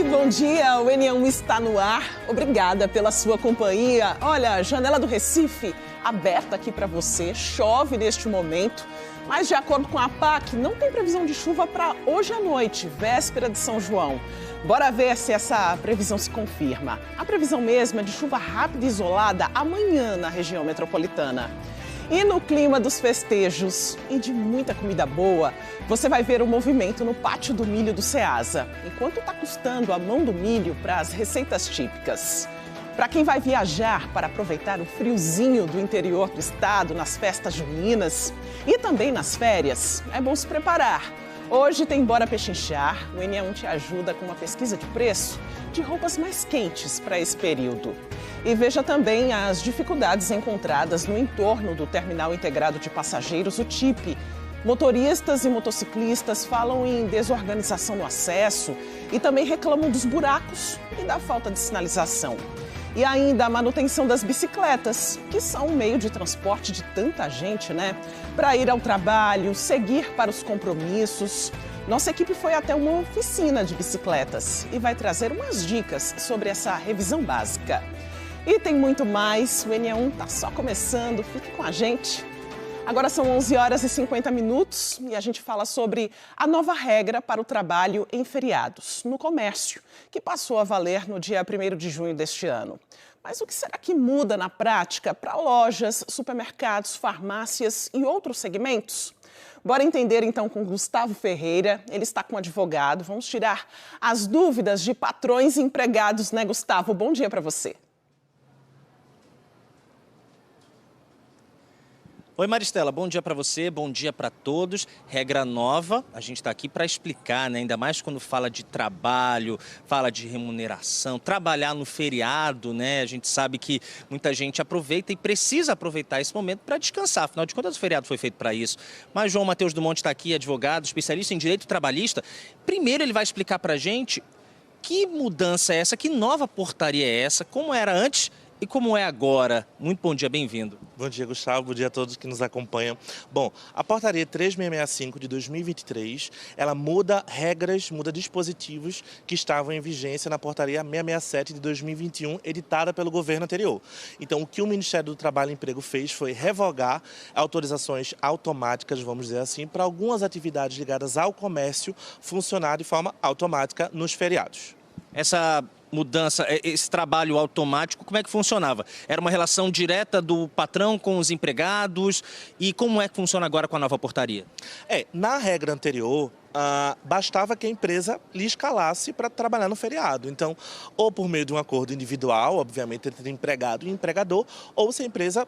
bom dia, o N1 está no ar. Obrigada pela sua companhia. Olha, a janela do Recife aberta aqui para você. Chove neste momento, mas de acordo com a APAC, não tem previsão de chuva para hoje à noite, véspera de São João. Bora ver se essa previsão se confirma. A previsão mesmo é de chuva rápida e isolada amanhã na região metropolitana. E no clima dos festejos e de muita comida boa, você vai ver o movimento no Pátio do Milho do Ceasa, enquanto está custando a mão do milho para as receitas típicas. Para quem vai viajar para aproveitar o friozinho do interior do estado nas festas juninas e também nas férias, é bom se preparar. Hoje tem Bora Pechinchar, o N1 te ajuda com uma pesquisa de preço de roupas mais quentes para esse período. E veja também as dificuldades encontradas no entorno do Terminal Integrado de Passageiros, o TIP. Motoristas e motociclistas falam em desorganização no acesso e também reclamam dos buracos e da falta de sinalização. E ainda a manutenção das bicicletas, que são um meio de transporte de tanta gente, né? Para ir ao trabalho, seguir para os compromissos. Nossa equipe foi até uma oficina de bicicletas e vai trazer umas dicas sobre essa revisão básica. E tem muito mais, o N1 está só começando, fique com a gente. Agora são 11 horas e 50 minutos e a gente fala sobre a nova regra para o trabalho em feriados no comércio, que passou a valer no dia 1º de junho deste ano. Mas o que será que muda na prática para lojas, supermercados, farmácias e outros segmentos? Bora entender então com Gustavo Ferreira, ele está com um advogado. Vamos tirar as dúvidas de patrões e empregados, né, Gustavo? Bom dia para você. Oi Maristela, bom dia para você, bom dia para todos. Regra nova, a gente está aqui para explicar, né? Ainda mais quando fala de trabalho, fala de remuneração, trabalhar no feriado, né? A gente sabe que muita gente aproveita e precisa aproveitar esse momento para descansar. Afinal de contas, o feriado foi feito para isso. Mas João Matheus Dumont está aqui, advogado, especialista em direito trabalhista. Primeiro ele vai explicar para a gente que mudança é essa, que nova portaria é essa, como era antes e como é agora. Muito bom dia, bem-vindo. Bom dia, Gustavo. Bom dia a todos que nos acompanham. Bom, a portaria 3665 de 2023, ela muda regras, muda dispositivos que estavam em vigência na portaria 667 de 2021, editada pelo governo anterior. Então, o que o Ministério do Trabalho e Emprego fez foi revogar autorizações automáticas, vamos dizer assim, para algumas atividades ligadas ao comércio funcionar de forma automática nos feriados. Essa mudança, esse trabalho automático, como é que funcionava? Era uma relação direta do patrão com os empregados e como é que funciona agora com a nova portaria? Na regra anterior, bastava que a empresa lhe escalasse para trabalhar no feriado. Então, ou por meio de um acordo individual, obviamente entre empregado e empregador, ou se a empresa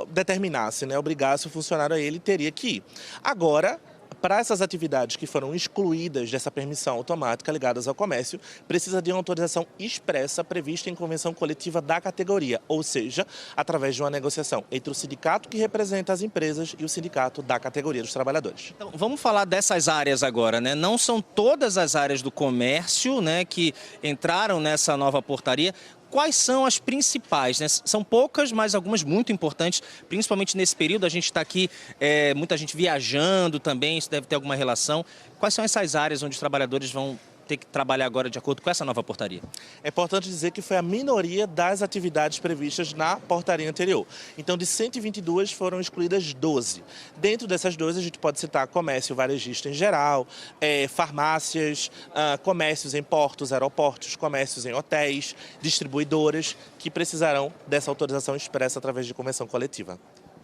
determinasse, né, obrigasse o funcionário a ele, teria que ir. Agora, para essas atividades que foram excluídas dessa permissão automática ligadas ao comércio, precisa de uma autorização expressa prevista em convenção coletiva da categoria, ou seja, através de uma negociação entre o sindicato que representa as empresas e o sindicato da categoria dos trabalhadores. Então, vamos falar dessas áreas agora, né? Não são todas as áreas do comércio, né, que entraram nessa nova portaria. Quais são as principais, né? São poucas, mas algumas muito importantes, principalmente nesse período. A gente está aqui, muita gente viajando também, isso deve ter alguma relação. Quais são essas áreas onde os trabalhadores vão ter que trabalhar agora de acordo com essa nova portaria? É importante dizer que foi a minoria das atividades previstas na portaria anterior. Então, de 122 foram excluídas 12. Dentro dessas 12, a gente pode citar comércio varejista em geral, farmácias, comércios em portos, aeroportos, comércios em hotéis, distribuidoras, que precisarão dessa autorização expressa através de convenção coletiva.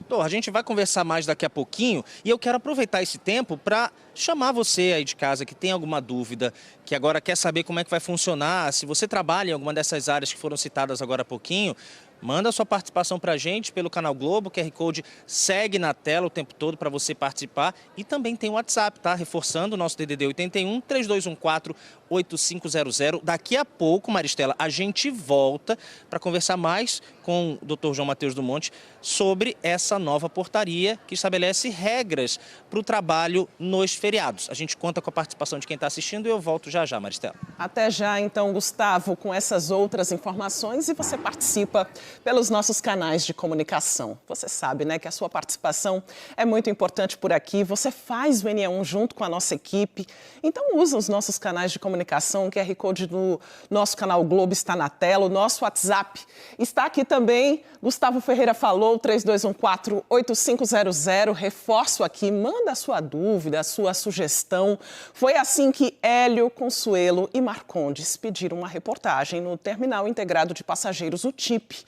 Doutor, a gente vai conversar mais daqui a pouquinho e eu quero aproveitar esse tempo para chamar você aí de casa que tem alguma dúvida, que agora quer saber como é que vai funcionar, se você trabalha em alguma dessas áreas que foram citadas agora há pouquinho, manda a sua participação para a gente pelo Canal Globo, o QR Code segue na tela o tempo todo para você participar e também tem o WhatsApp, tá? Reforçando o nosso DDD 81 3214 8500. Daqui a pouco, Maristela, a gente volta para conversar mais com o Dr. João Matheus Dumont sobre essa nova portaria que estabelece regras para o trabalho nos feriados. A gente conta com a participação de quem está assistindo e eu volto já já, Maristela. Até já, então, Gustavo, com essas outras informações, e você participa pelos nossos canais de comunicação. Você sabe, né, que a sua participação é muito importante por aqui. Você faz o NE1 junto com a nossa equipe. Então, usa os nossos canais de comunicação. O QR Code do nosso canal Globo está na tela. O nosso WhatsApp está aqui também. Gustavo Ferreira falou, 3214-8500. Reforço aqui, manda a sua dúvida, a sua sugestão. Foi assim que Hélio, Consuelo e Marcondes pediram uma reportagem no Terminal Integrado de Passageiros, o TIP.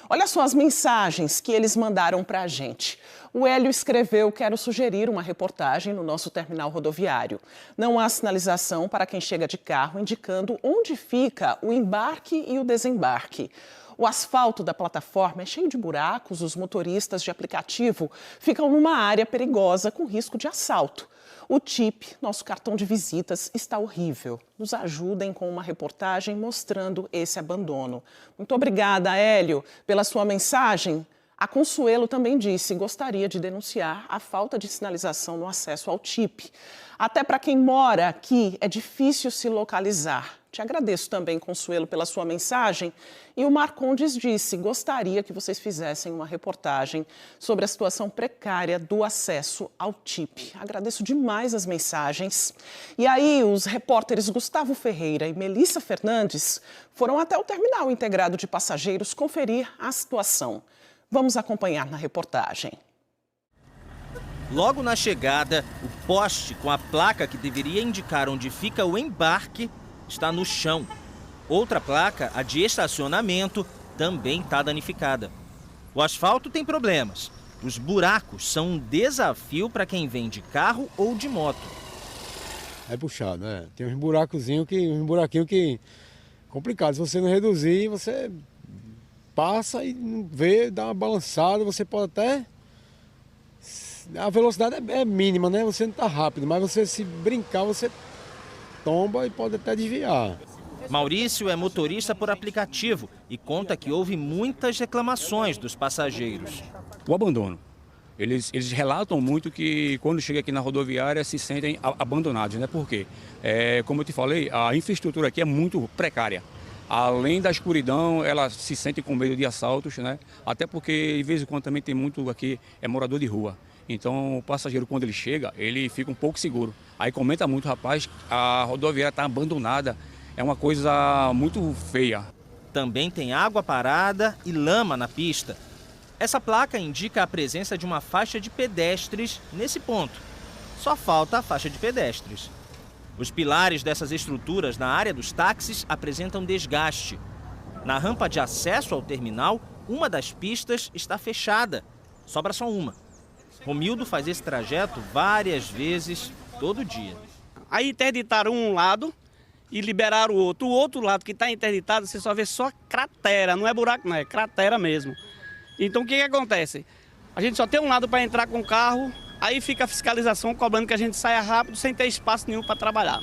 Olha só as mensagens que eles mandaram para a gente. O Hélio escreveu: quero sugerir uma reportagem no nosso terminal rodoviário. Não há sinalização para quem chega de carro indicando onde fica o embarque e o desembarque. O asfalto da plataforma é cheio de buracos, os motoristas de aplicativo ficam numa área perigosa com risco de assalto. O TIP, nosso cartão de visitas, está horrível. Nos ajudem com uma reportagem mostrando esse abandono. Muito obrigada, Hélio, pela sua mensagem. A Consuelo também disse que gostaria de denunciar a falta de sinalização no acesso ao TIP. Até para quem mora aqui, é difícil se localizar. Te agradeço também, Consuelo, pela sua mensagem. E o Marcondes disse que gostaria que vocês fizessem uma reportagem sobre a situação precária do acesso ao TIP. Agradeço demais as mensagens. E aí, os repórteres Gustavo Ferreira e Melissa Fernandes foram até o Terminal Integrado de Passageiros conferir a situação. Vamos acompanhar na reportagem. Logo na chegada, o poste com a placa que deveria indicar onde fica o embarque está no chão. Outra placa, a de estacionamento, também está danificada. O asfalto tem problemas. Os buracos são um desafio para quem vem de carro ou de moto. É puxado, né? Tem uns buraquinhos que complicado. Se você não reduzir, você passa e não vê, dá uma balançada, você pode até... A velocidade é mínima, né? Você não está rápido, mas você se brincar, você tomba e pode até desviar. Maurício é motorista por aplicativo e conta que houve muitas reclamações dos passageiros. O abandono. Eles relatam muito que quando chega aqui na rodoviária se sentem abandonados, né? Por quê? Como eu te falei, a infraestrutura aqui é muito precária. Além da escuridão, ela se sente com medo de assaltos, né? Até porque, de vez em quando, também tem muito aqui, morador de rua. Então, o passageiro, quando ele chega, ele fica um pouco seguro. Aí comenta muito, rapaz, a rodoviária está abandonada. É uma coisa muito feia. Também tem água parada e lama na pista. Essa placa indica a presença de uma faixa de pedestres nesse ponto. Só falta a faixa de pedestres. Os pilares dessas estruturas na área dos táxis apresentam desgaste. Na rampa de acesso ao terminal, uma das pistas está fechada. Sobra só uma. Romildo faz esse trajeto várias vezes, todo dia. Aí interditaram um lado e liberaram o outro. O outro lado que está interditado, você só vê só cratera, não é buraco não, é cratera mesmo. Então o que acontece? A gente só tem um lado para entrar com o carro, aí fica a fiscalização cobrando que a gente saia rápido sem ter espaço nenhum para trabalhar.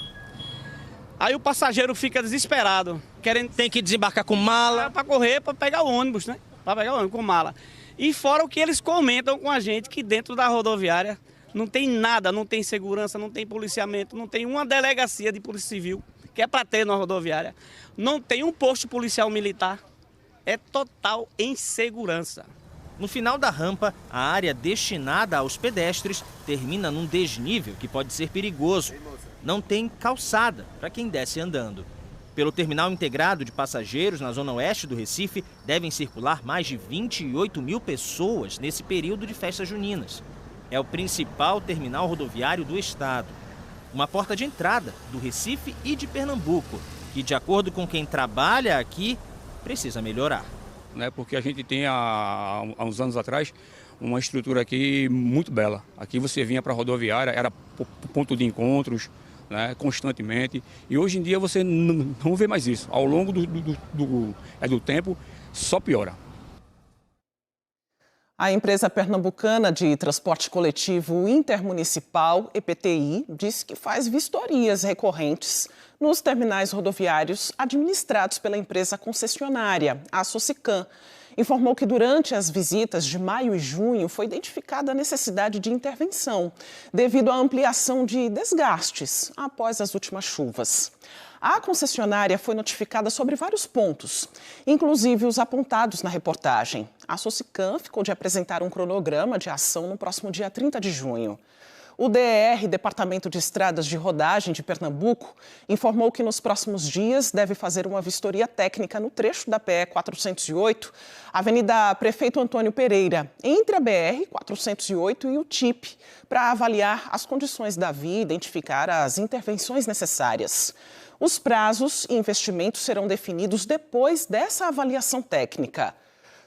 Aí o passageiro fica desesperado, querendo... Tem que desembarcar com mala. Para correr, para pegar o ônibus, né? Para pegar o ônibus com mala. E fora o que eles comentam com a gente, que dentro da rodoviária não tem nada, não tem segurança, não tem policiamento, não tem uma delegacia de polícia civil, que é para ter na rodoviária. Não tem um posto policial militar. É total insegurança. No final da rampa, a área destinada aos pedestres termina num desnível que pode ser perigoso. Não tem calçada para quem desce andando. Pelo terminal integrado de passageiros na zona oeste do Recife, devem circular mais de 28 mil pessoas nesse período de festas juninas. É o principal terminal rodoviário do estado. Uma porta de entrada do Recife e de Pernambuco, que, de acordo com quem trabalha aqui, precisa melhorar. Porque a gente tem, há uns anos atrás, uma estrutura aqui muito bela. Aqui você vinha para a rodoviária, era ponto de encontros, né, constantemente. E hoje em dia você não vê mais isso. Ao longo do tempo, só piora. A empresa pernambucana de transporte coletivo intermunicipal, EPTI, disse que faz vistorias recorrentes nos terminais rodoviários administrados pela empresa concessionária, a Socicam. informou que durante as visitas de maio e junho foi identificada a necessidade de intervenção, devido à ampliação de desgastes após as últimas chuvas. A concessionária foi notificada sobre vários pontos, inclusive os apontados na reportagem. A Socicam ficou de apresentar um cronograma de ação no próximo dia 30 de junho. O DER, Departamento de Estradas de Rodagem de Pernambuco, informou que nos próximos dias deve fazer uma vistoria técnica no trecho da PE-408, Avenida Prefeito Antônio Pereira, entre a BR-408 e o TIP, para avaliar as condições da via e identificar as intervenções necessárias. Os prazos e investimentos serão definidos depois dessa avaliação técnica.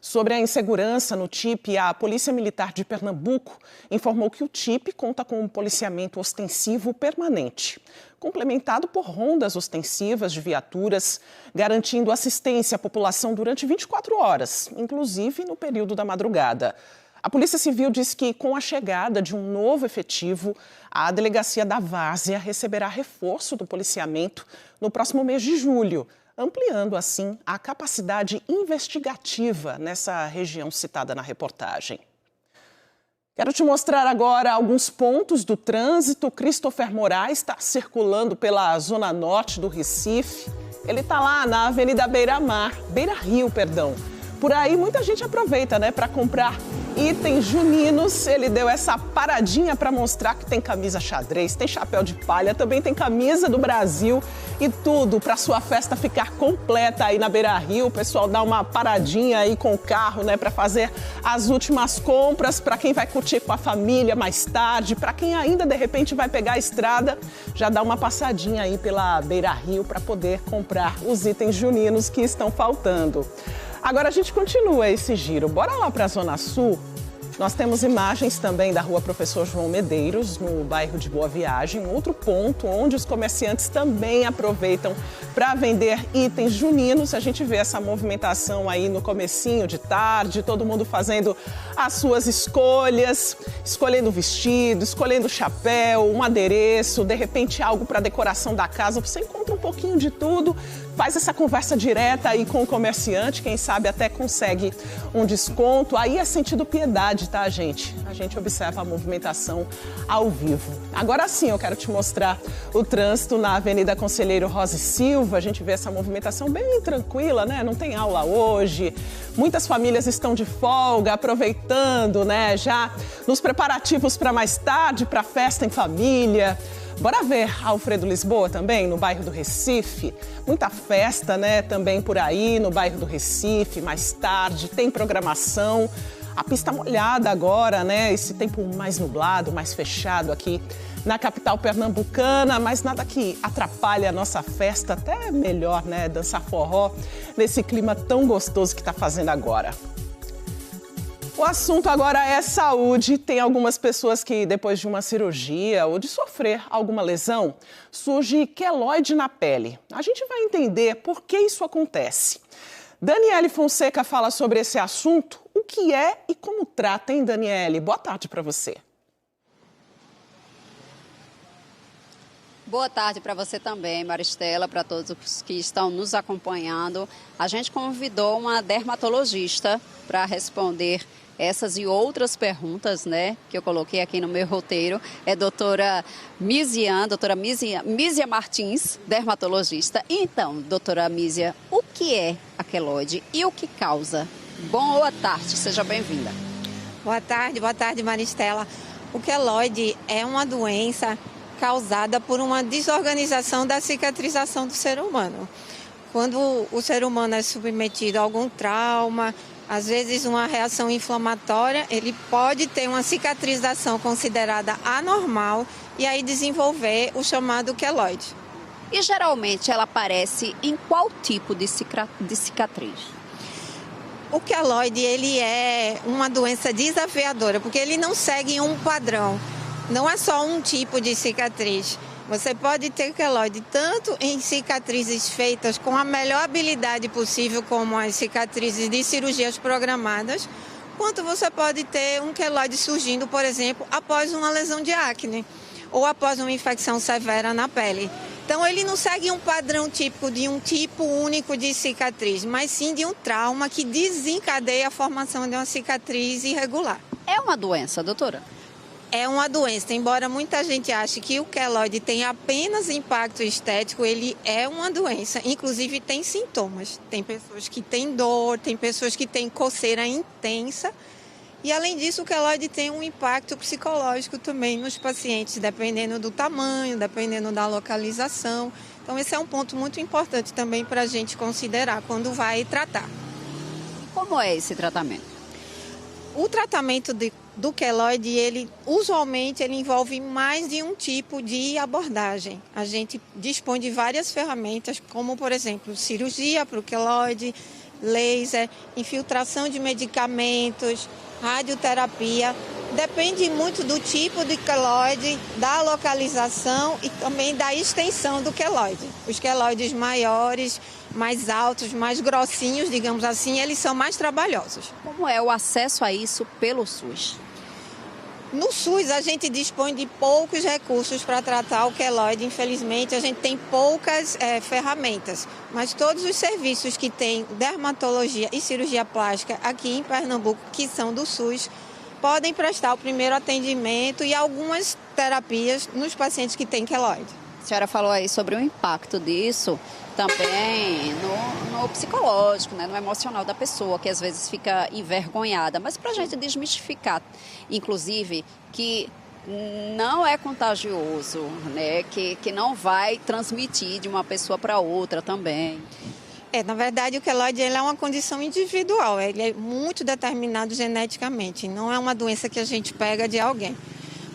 Sobre a insegurança no TIP, a Polícia Militar de Pernambuco informou que o TIP conta com um policiamento ostensivo permanente, complementado por rondas ostensivas de viaturas, garantindo assistência à população durante 24 horas, inclusive no período da madrugada. A Polícia Civil diz que, com a chegada de um novo efetivo, a Delegacia da Várzea receberá reforço do policiamento no próximo mês de julho, ampliando, assim, a capacidade investigativa nessa região citada na reportagem. Quero te mostrar agora alguns pontos do trânsito. Christopher Moraes está circulando pela zona norte do Recife. Ele está lá na Avenida Beira Rio. Por aí muita gente aproveita, né, para comprar itens juninos. Ele deu essa paradinha para mostrar que tem camisa xadrez, tem chapéu de palha, também tem camisa do Brasil e tudo para sua festa ficar completa aí na Beira Rio. O pessoal dá uma paradinha aí com o carro, né, para fazer as últimas compras, para quem vai curtir com a família mais tarde, para quem ainda de repente vai pegar a estrada, já dá uma passadinha aí pela Beira Rio para poder comprar os itens juninos que estão faltando. Agora a gente continua esse giro. Bora lá para a Zona Sul. Nós temos imagens também da Rua Professor João Medeiros, no bairro de Boa Viagem, outro ponto onde os comerciantes também aproveitam para vender itens juninos. A gente vê essa movimentação aí no comecinho de tarde, todo mundo fazendo as suas escolhas, escolhendo vestido, escolhendo chapéu, um adereço, de repente algo para decoração da casa. Você encontra um pouquinho de tudo, faz essa conversa direta aí com o comerciante, quem sabe até consegue um desconto. Aí é sentido piedade, tá, gente? A gente observa a movimentação ao vivo. Agora sim, eu quero te mostrar o trânsito na Avenida Conselheiro Rosa e Silva. A gente vê essa movimentação bem tranquila, né? Não tem aula hoje. Muitas famílias estão de folga, aproveitando, né? Já nos preparativos para mais tarde, para festa em família. Bora ver Alfredo Lisboa também, no bairro do Recife. Muita festa, né, também por aí, no bairro do Recife, mais tarde, tem programação. A pista molhada agora, né, esse tempo mais nublado, mais fechado aqui na capital pernambucana, mas nada que atrapalhe a nossa festa, até melhor, né, dançar forró nesse clima tão gostoso que está fazendo agora. O assunto agora é saúde. Tem algumas pessoas que, depois de uma cirurgia ou de sofrer alguma lesão, surge queloide na pele. A gente vai entender por que isso acontece. Daniele Fonseca fala sobre esse assunto, o que é e como trata, hein, Daniele? Boa tarde para você. Boa tarde para você também, Maristela, para todos os que estão nos acompanhando. A gente convidou uma dermatologista para responder essas e outras perguntas, né, que eu coloquei aqui no meu roteiro. É doutora Mísia Martins, dermatologista. Então, doutora Mísia, o que é a queloide e o que causa? Boa tarde, seja bem-vinda. Boa tarde, Maristela. O queloide é uma doença causada por uma desorganização da cicatrização do ser humano. Quando o ser humano é submetido a algum trauma, às vezes uma reação inflamatória, ele pode ter uma cicatrização considerada anormal e aí desenvolver o chamado queloide. E geralmente ela aparece em qual tipo de cicatriz? O queloide, ele é uma doença desafiadora, porque ele não segue um padrão. Não é só um tipo de cicatriz. Você pode ter queloide tanto em cicatrizes feitas com a melhor habilidade possível, como as cicatrizes de cirurgias programadas, quanto você pode ter um queloide surgindo, por exemplo, após uma lesão de acne ou após uma infecção severa na pele. Então, ele não segue um padrão típico de um tipo único de cicatriz, mas sim de um trauma que desencadeia a formação de uma cicatriz irregular. É uma doença, doutora? É uma doença, embora muita gente ache que o queloide tem apenas impacto estético, ele é uma doença, inclusive tem sintomas. Tem pessoas que têm dor, tem pessoas que têm coceira intensa. E, além disso, o queloide tem um impacto psicológico também nos pacientes, dependendo do tamanho, dependendo da localização. Então, esse é um ponto muito importante também para a gente considerar quando vai tratar. Como é esse tratamento? O tratamento do queloide, usualmente, ele envolve mais de um tipo de abordagem. A gente dispõe de várias ferramentas, como, por exemplo, cirurgia para o queloide, laser, infiltração de medicamentos, radioterapia. Depende muito do tipo de queloide, da localização e também da extensão do queloide. Os queloides maiores, mais altos, mais grossinhos, digamos assim, eles são mais trabalhosos. Como é o acesso a isso pelo SUS? No SUS, a gente dispõe de poucos recursos para tratar o queloide. Infelizmente, a gente tem poucas ferramentas. Mas todos os serviços que tem dermatologia e cirurgia plástica aqui em Pernambuco, que são do SUS, podem prestar o primeiro atendimento e algumas terapias nos pacientes que têm queloide. A senhora falou aí sobre o impacto disso também no psicológico, né, no emocional da pessoa, que às vezes fica envergonhada. Mas para a gente desmistificar, inclusive, que não é contagioso, né, que não vai transmitir de uma pessoa para outra também. Na verdade, o queloide é uma condição individual, ele é muito determinado geneticamente, não é uma doença que a gente pega de alguém.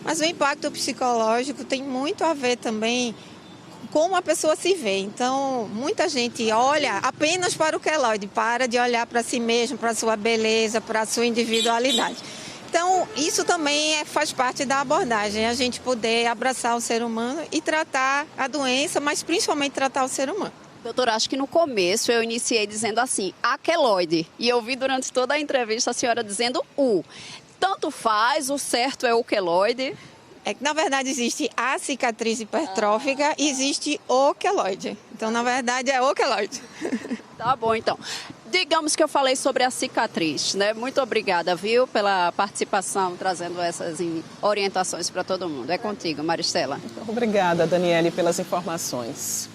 Mas o impacto psicológico tem muito a ver também com como a pessoa se vê. Então, muita gente olha apenas para o queloide, para de olhar para si mesmo, para a sua beleza, para a sua individualidade. Então, isso também faz parte da abordagem, a gente poder abraçar o ser humano e tratar a doença, mas principalmente tratar o ser humano. Doutora, acho que no começo eu iniciei dizendo assim, a queloide, e eu vi durante toda a entrevista a senhora dizendo o. Tanto faz, o certo é o queloide. É que, na verdade, existe a cicatriz hipertrófica e existe o queloide. Então, na verdade, é o queloide. Tá bom, então. Digamos que eu falei sobre a cicatriz, né? Muito obrigada, viu, pela participação, trazendo essas orientações para todo mundo. É contigo, Maristela. Obrigada, Daniele, pelas informações.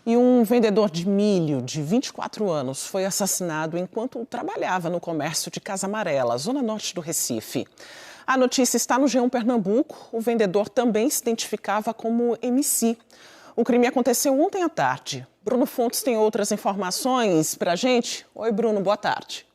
E um vendedor de milho de 24 anos foi assassinado enquanto trabalhava no comércio de Casa Amarela, zona norte do Recife. A notícia está no G1 Pernambuco. O vendedor também se identificava como MC. O crime aconteceu ontem à tarde. Bruno Fontes tem outras informações para a gente. Oi, Bruno, boa tarde.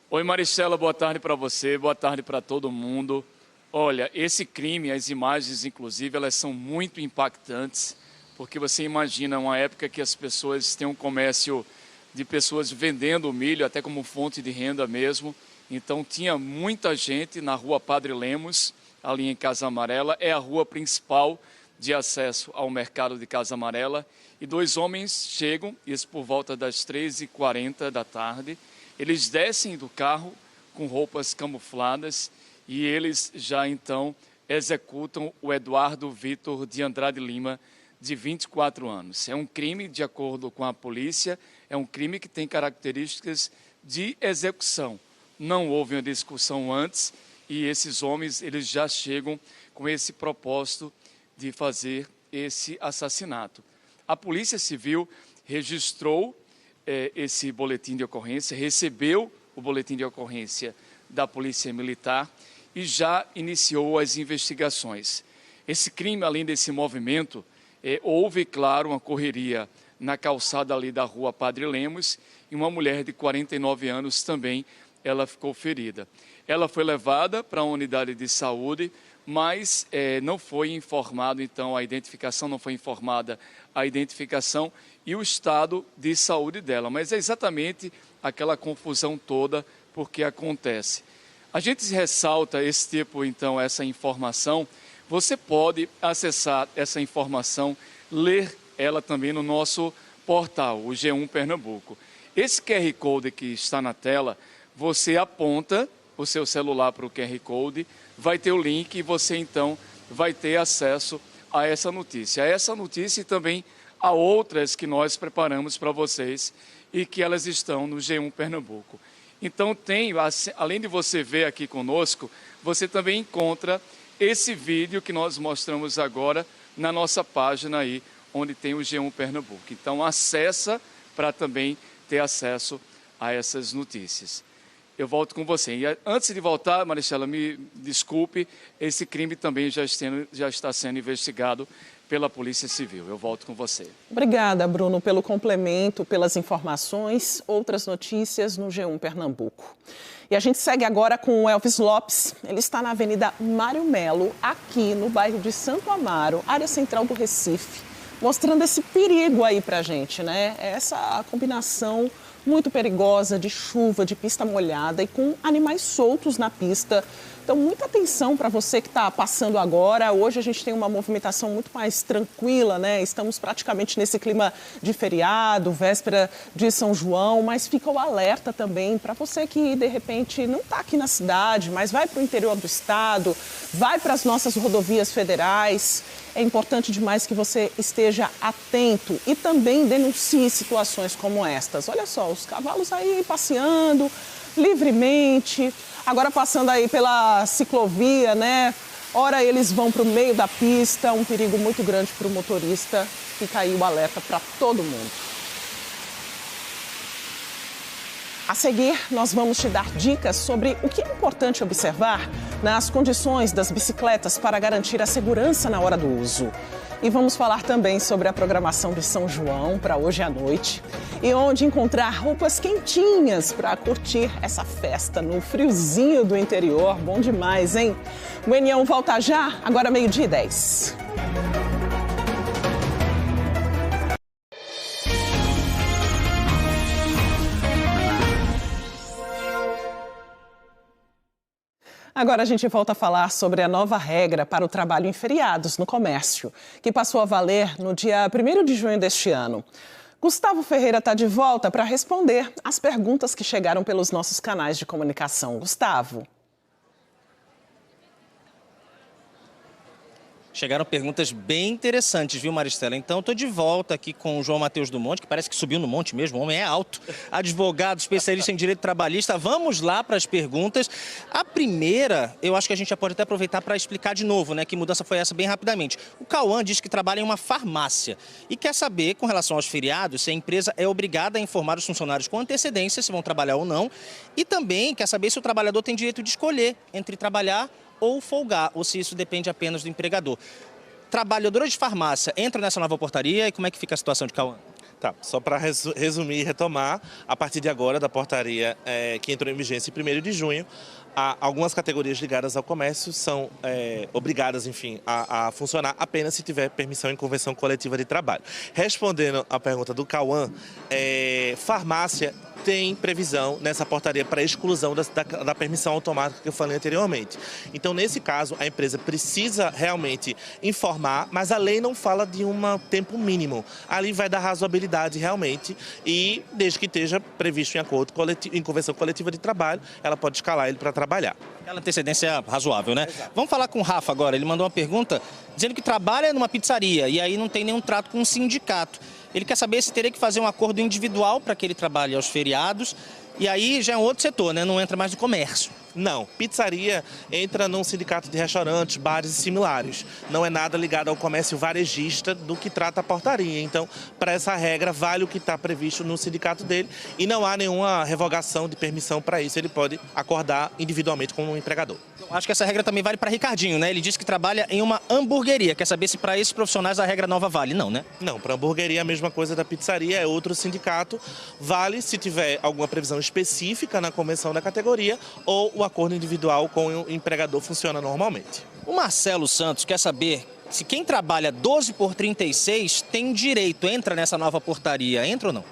Oi, Maristela, boa tarde para você, boa tarde para todo mundo. Olha, esse crime, as imagens, inclusive, elas são muito impactantes, porque você imagina uma época que as pessoas têm um comércio de pessoas vendendo milho, até como fonte de renda mesmo. Então, tinha muita gente na rua Padre Lemos, ali em Casa Amarela, é a rua principal de acesso ao mercado de Casa Amarela, e dois homens chegam, isso por volta das 3h40 da tarde, eles descem do carro com roupas camufladas e eles já então executam o Eduardo Vitor de Andrade Lima, de 24 anos. É um crime, de acordo com a polícia, é um crime que tem características de execução. Não houve uma discussão antes e esses homens eles já chegam com esse propósito de fazer esse assassinato. A Polícia Civil registrou esse boletim de ocorrência, recebeu o boletim de ocorrência da Polícia Militar e já iniciou as investigações. Esse crime, além desse movimento, houve, claro, uma correria na calçada ali da rua Padre Lemos e uma mulher de 49 anos também, ela ficou ferida. Ela foi levada para a unidade de saúde, mas não foi informado, então, a identificação, não foi informada a identificação e o estado de saúde dela. Mas é exatamente aquela confusão toda porque acontece. A gente ressalta esse tipo, então, essa informação. Você pode acessar essa informação, ler ela também no nosso portal, o G1 Pernambuco. Esse QR Code que está na tela, você aponta o seu celular para o QR Code, vai ter o link e você então vai ter acesso a essa notícia. Essa notícia e também a outras que nós preparamos para vocês e que elas estão no G1 Pernambuco. Então além de você ver aqui conosco, você também encontra esse vídeo que nós mostramos agora na nossa página aí, onde tem o G1 Pernambuco. Então acessa para também ter acesso a essas notícias. Eu volto com você. E antes de voltar, Maristela, me desculpe, esse crime também já está sendo investigado pela Polícia Civil. Eu volto com você. Obrigada, Bruno, pelo complemento, pelas informações. Outras notícias no G1 Pernambuco. E a gente segue agora com o Elvis Lopes. Ele está na Avenida Mário Melo, aqui no bairro de Santo Amaro, área central do Recife, mostrando esse perigo aí pra gente, né? Essa combinação muito perigosa de chuva, de pista molhada e com animais soltos na pista. Então, muita atenção para você que está passando agora. Hoje a gente tem uma movimentação muito mais tranquila, né? Estamos praticamente nesse clima de feriado, véspera de São João, mas fica o alerta também para você que, de repente, não está aqui na cidade, mas vai para o interior do estado, vai para as nossas rodovias federais. É importante demais que você esteja atento e também denuncie situações como estas. Olha só, os cavalos aí passeando livremente, agora passando aí pela ciclovia, né? Ora eles vão para o meio da pista, um perigo muito grande para o motorista. Fica aí o alerta para todo mundo. A seguir, nós vamos te dar dicas sobre o que é importante observar nas condições das bicicletas para garantir a segurança na hora do uso. E vamos falar também sobre a programação de São João para hoje à noite e onde encontrar roupas quentinhas para curtir essa festa no friozinho do interior. Bom demais, hein? O N1 volta já, agora 12:10. Agora a gente volta a falar sobre a nova regra para o trabalho em feriados no comércio, que passou a valer no dia 1º de junho deste ano. Gustavo Ferreira está de volta para responder as perguntas que chegaram pelos nossos canais de comunicação. Gustavo. Chegaram perguntas bem interessantes, viu, Maristela? Então, estou de volta aqui com o João Matheus do Monte, que parece que subiu no monte mesmo, o homem é alto, advogado, especialista em direito trabalhista. Vamos lá para as perguntas. A primeira, eu acho que a gente já pode até aproveitar para explicar de novo, né? Que mudança foi essa bem rapidamente. O Cauã diz que trabalha em uma farmácia e quer saber, com relação aos feriados, se a empresa é obrigada a informar os funcionários com antecedência se vão trabalhar ou não. E também quer saber se o trabalhador tem direito de escolher entre trabalhar ou folgar, ou se isso depende apenas do empregador. Trabalhadora de farmácia entra nessa nova portaria e como é que fica a situação de Cauã? Tá, só para resumir e retomar, a partir de agora da portaria que entrou em vigência em 1º de junho, algumas categorias ligadas ao comércio são obrigadas, enfim, a funcionar apenas se tiver permissão em convenção coletiva de trabalho. Respondendo à pergunta do Cauã, farmácia tem previsão nessa portaria para exclusão da permissão automática que eu falei anteriormente. Então, nesse caso, a empresa precisa realmente informar, mas a lei não fala de um tempo mínimo. Ali vai dar razoabilidade realmente e, desde que esteja previsto em acordo em convenção coletiva de trabalho, ela pode escalar ele para trabalhar. Aquela antecedência razoável, né? Exato. Vamos falar com o Rafa agora. Ele mandou uma pergunta dizendo que trabalha numa pizzaria e aí não tem nenhum trato com um sindicato. Ele quer saber se teria que fazer um acordo individual para que ele trabalhe aos feriados. E aí já é um outro setor, né? Não entra mais no comércio. Não, pizzaria entra num sindicato de restaurantes, bares e similares. Não é nada ligado ao comércio varejista do que trata a portaria. Então, para essa regra, vale o que está previsto no sindicato dele e não há nenhuma revogação de permissão para isso. Ele pode acordar individualmente com um empregador. Acho que essa regra também vale para Ricardinho, né? Ele disse que trabalha em uma hamburgueria. Quer saber se para esses profissionais a regra nova vale? Não, né? Não, para hamburgueria é a mesma coisa da pizzaria, é outro sindicato. Vale se tiver alguma previsão específica na convenção da categoria ou o acordo individual com o empregador funciona normalmente. O Marcelo Santos quer saber se quem trabalha 12/36 tem direito, entra nessa nova portaria, entra ou não?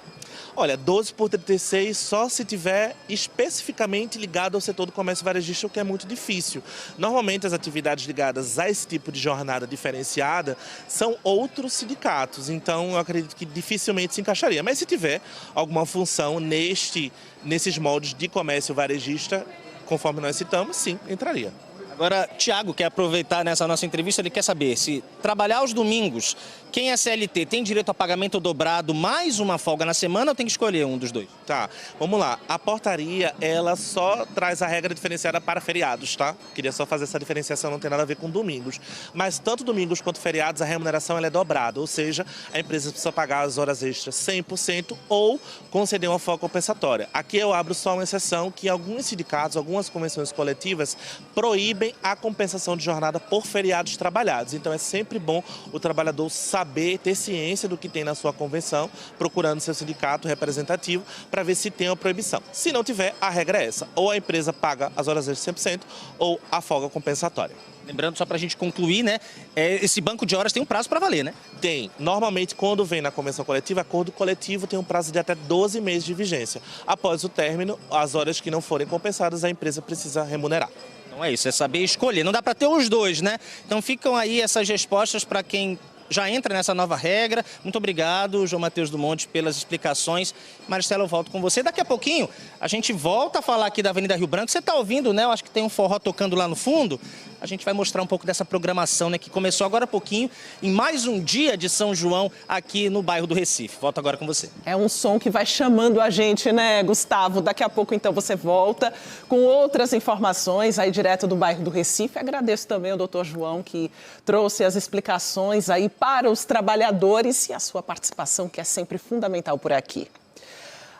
Olha, 12/36 só se tiver especificamente ligado ao setor do comércio varejista, o que é muito difícil. Normalmente as atividades ligadas a esse tipo de jornada diferenciada são outros sindicatos, então eu acredito que dificilmente se encaixaria. Mas se tiver alguma função nesses moldes de comércio varejista, conforme nós citamos, sim, entraria. Agora, Tiago quer aproveitar nessa nossa entrevista, ele quer saber se trabalhar aos domingos, quem é CLT tem direito a pagamento dobrado mais uma folga na semana ou tem que escolher um dos dois? Tá, vamos lá. A portaria, ela só traz a regra diferenciada para feriados, tá? Queria só fazer essa diferenciação, não tem nada a ver com domingos. Mas tanto domingos quanto feriados, a remuneração ela é dobrada, ou seja, a empresa precisa pagar as horas extras 100% ou conceder uma folga compensatória. Aqui eu abro só uma exceção que alguns sindicatos, algumas convenções coletivas proíbem a compensação de jornada por feriados trabalhados. Então é sempre bom o trabalhador saber, ter ciência do que tem na sua convenção, procurando seu sindicato representativo para ver se tem uma proibição. Se não tiver, a regra é essa, ou a empresa paga as horas extras 100% ou a folga compensatória. Lembrando, só para a gente concluir, né? Esse banco de horas tem um prazo para valer, né? Tem. Normalmente, quando vem na convenção coletiva, acordo coletivo tem um prazo de até 12 meses de vigência. Após o término, as horas que não forem compensadas, a empresa precisa remunerar. Então é isso, é saber escolher. Não dá para ter os dois, né? Então ficam aí essas respostas para quem já entra nessa nova regra. Muito obrigado, João Matheus Dumont, pelas explicações. Maristela, eu volto com você. Daqui a pouquinho, a gente volta a falar aqui da Avenida Rio Branco. Você está ouvindo, né? Eu acho que tem um forró tocando lá no fundo. A gente vai mostrar um pouco dessa programação, né? Que começou agora há pouquinho, em mais um dia de São João aqui no bairro do Recife. Volto agora com você. É um som que vai chamando a gente, né, Gustavo? Daqui a pouco, então, você volta com outras informações aí direto do bairro do Recife. Agradeço também ao doutor João, que trouxe as explicações aí para os trabalhadores e a sua participação, que é sempre fundamental por aqui.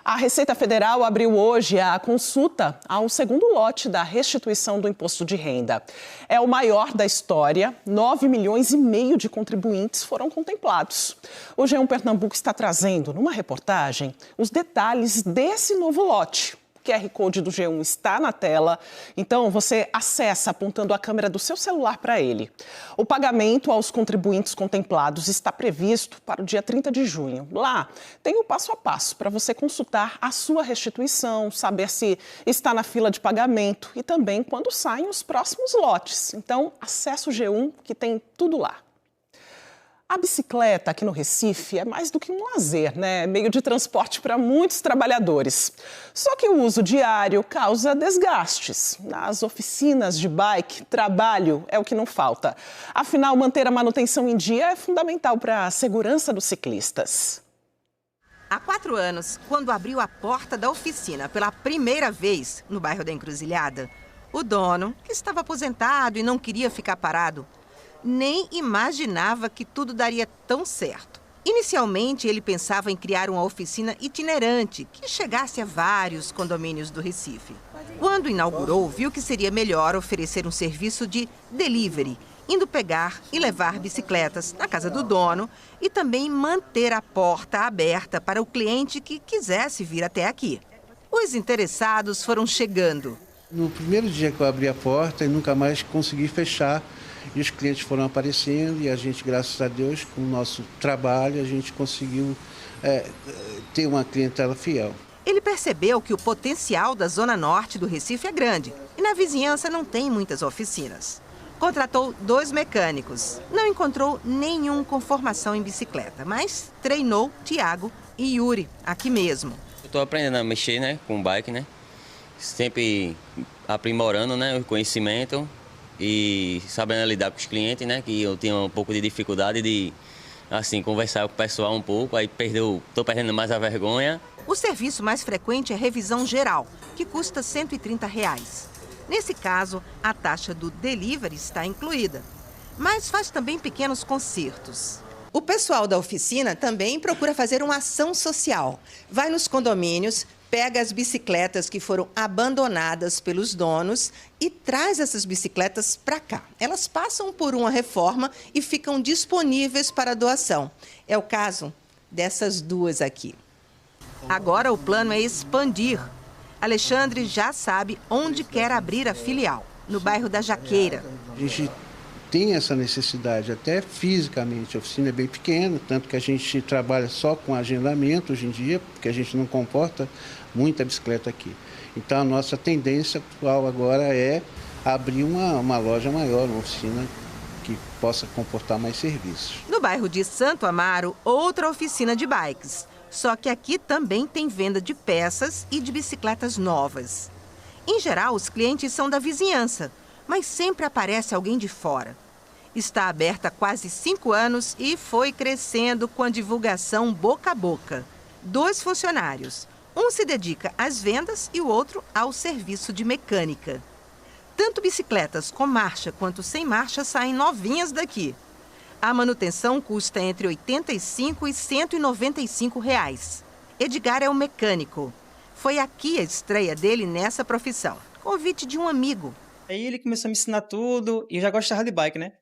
A Receita Federal abriu hoje a consulta ao segundo lote da restituição do imposto de renda. É o maior da história, 9,5 milhões de contribuintes foram contemplados. O G1 Pernambuco está trazendo, numa reportagem, os detalhes desse novo lote. O QR Code do G1 está na tela, então você acessa apontando a câmera do seu celular para ele. O pagamento aos contribuintes contemplados está previsto para o dia 30 de junho. Lá tem o passo a passo para você consultar a sua restituição, saber se está na fila de pagamento e também quando saem os próximos lotes. Então, acesse o G1 que tem tudo lá. A bicicleta aqui no Recife é mais do que um lazer, né? Meio de transporte para muitos trabalhadores. Só que o uso diário causa desgastes. Nas oficinas de bike, trabalho é o que não falta. Afinal, manter a manutenção em dia é fundamental para a segurança dos ciclistas. Há 4 anos, quando abriu a porta da oficina pela primeira vez no bairro da Encruzilhada, o dono, que estava aposentado e não queria ficar parado, nem imaginava que tudo daria tão certo. Inicialmente, ele pensava em criar uma oficina itinerante que chegasse a vários condomínios do Recife. Quando inaugurou, viu que seria melhor oferecer um serviço de delivery, indo pegar e levar bicicletas na casa do dono e também manter a porta aberta para o cliente que quisesse vir até aqui. Os interessados foram chegando. No primeiro dia que eu abri a porta, eu nunca mais consegui fechar. E os clientes foram aparecendo e a gente, graças a Deus, com o nosso trabalho, a gente conseguiu ter uma clientela fiel. Ele percebeu que o potencial da Zona Norte do Recife é grande e na vizinhança não tem muitas oficinas. Contratou 2 mecânicos. Não encontrou nenhum com formação em bicicleta, mas treinou Tiago e Yuri aqui mesmo. Eu estou aprendendo a mexer, né, com bike, né? Sempre aprimorando, né, o conhecimento. E sabendo lidar com os clientes, né? Que eu tinha um pouco de dificuldade de, assim, conversar com o pessoal um pouco. Aí estou perdendo mais a vergonha. O serviço mais frequente é revisão geral, que custa R$ 130. Nesse caso, a taxa do delivery está incluída. Mas faz também pequenos consertos. O pessoal da oficina também procura fazer uma ação social. Vai nos condomínios, pega as bicicletas que foram abandonadas pelos donos e traz essas bicicletas para cá. Elas passam por uma reforma e ficam disponíveis para doação. É o caso dessas 2 aqui. Agora o plano é expandir. Alexandre já sabe onde quer abrir a filial, no bairro da Jaqueira. A gente tem essa necessidade, até fisicamente. A oficina é bem pequena, tanto que a gente trabalha só com agendamento hoje em dia, porque a gente não comporta muita bicicleta aqui. Então, a nossa tendência atual agora é abrir uma loja maior, uma oficina que possa comportar mais serviços. No bairro de Santo Amaro, outra oficina de bikes. Só que aqui também tem venda de peças e de bicicletas novas. Em geral, os clientes são da vizinhança, mas sempre aparece alguém de fora. Está aberta há quase 5 anos e foi crescendo com a divulgação boca a boca. 2 funcionários. Um se dedica às vendas e o outro ao serviço de mecânica. Tanto bicicletas com marcha quanto sem marcha saem novinhas daqui. A manutenção custa entre R$ 85 e R$ 195. Edgar é o mecânico. Foi aqui a estreia dele nessa profissão. Convite de um amigo. Aí ele começou a me ensinar tudo e eu já gostava de bike, né?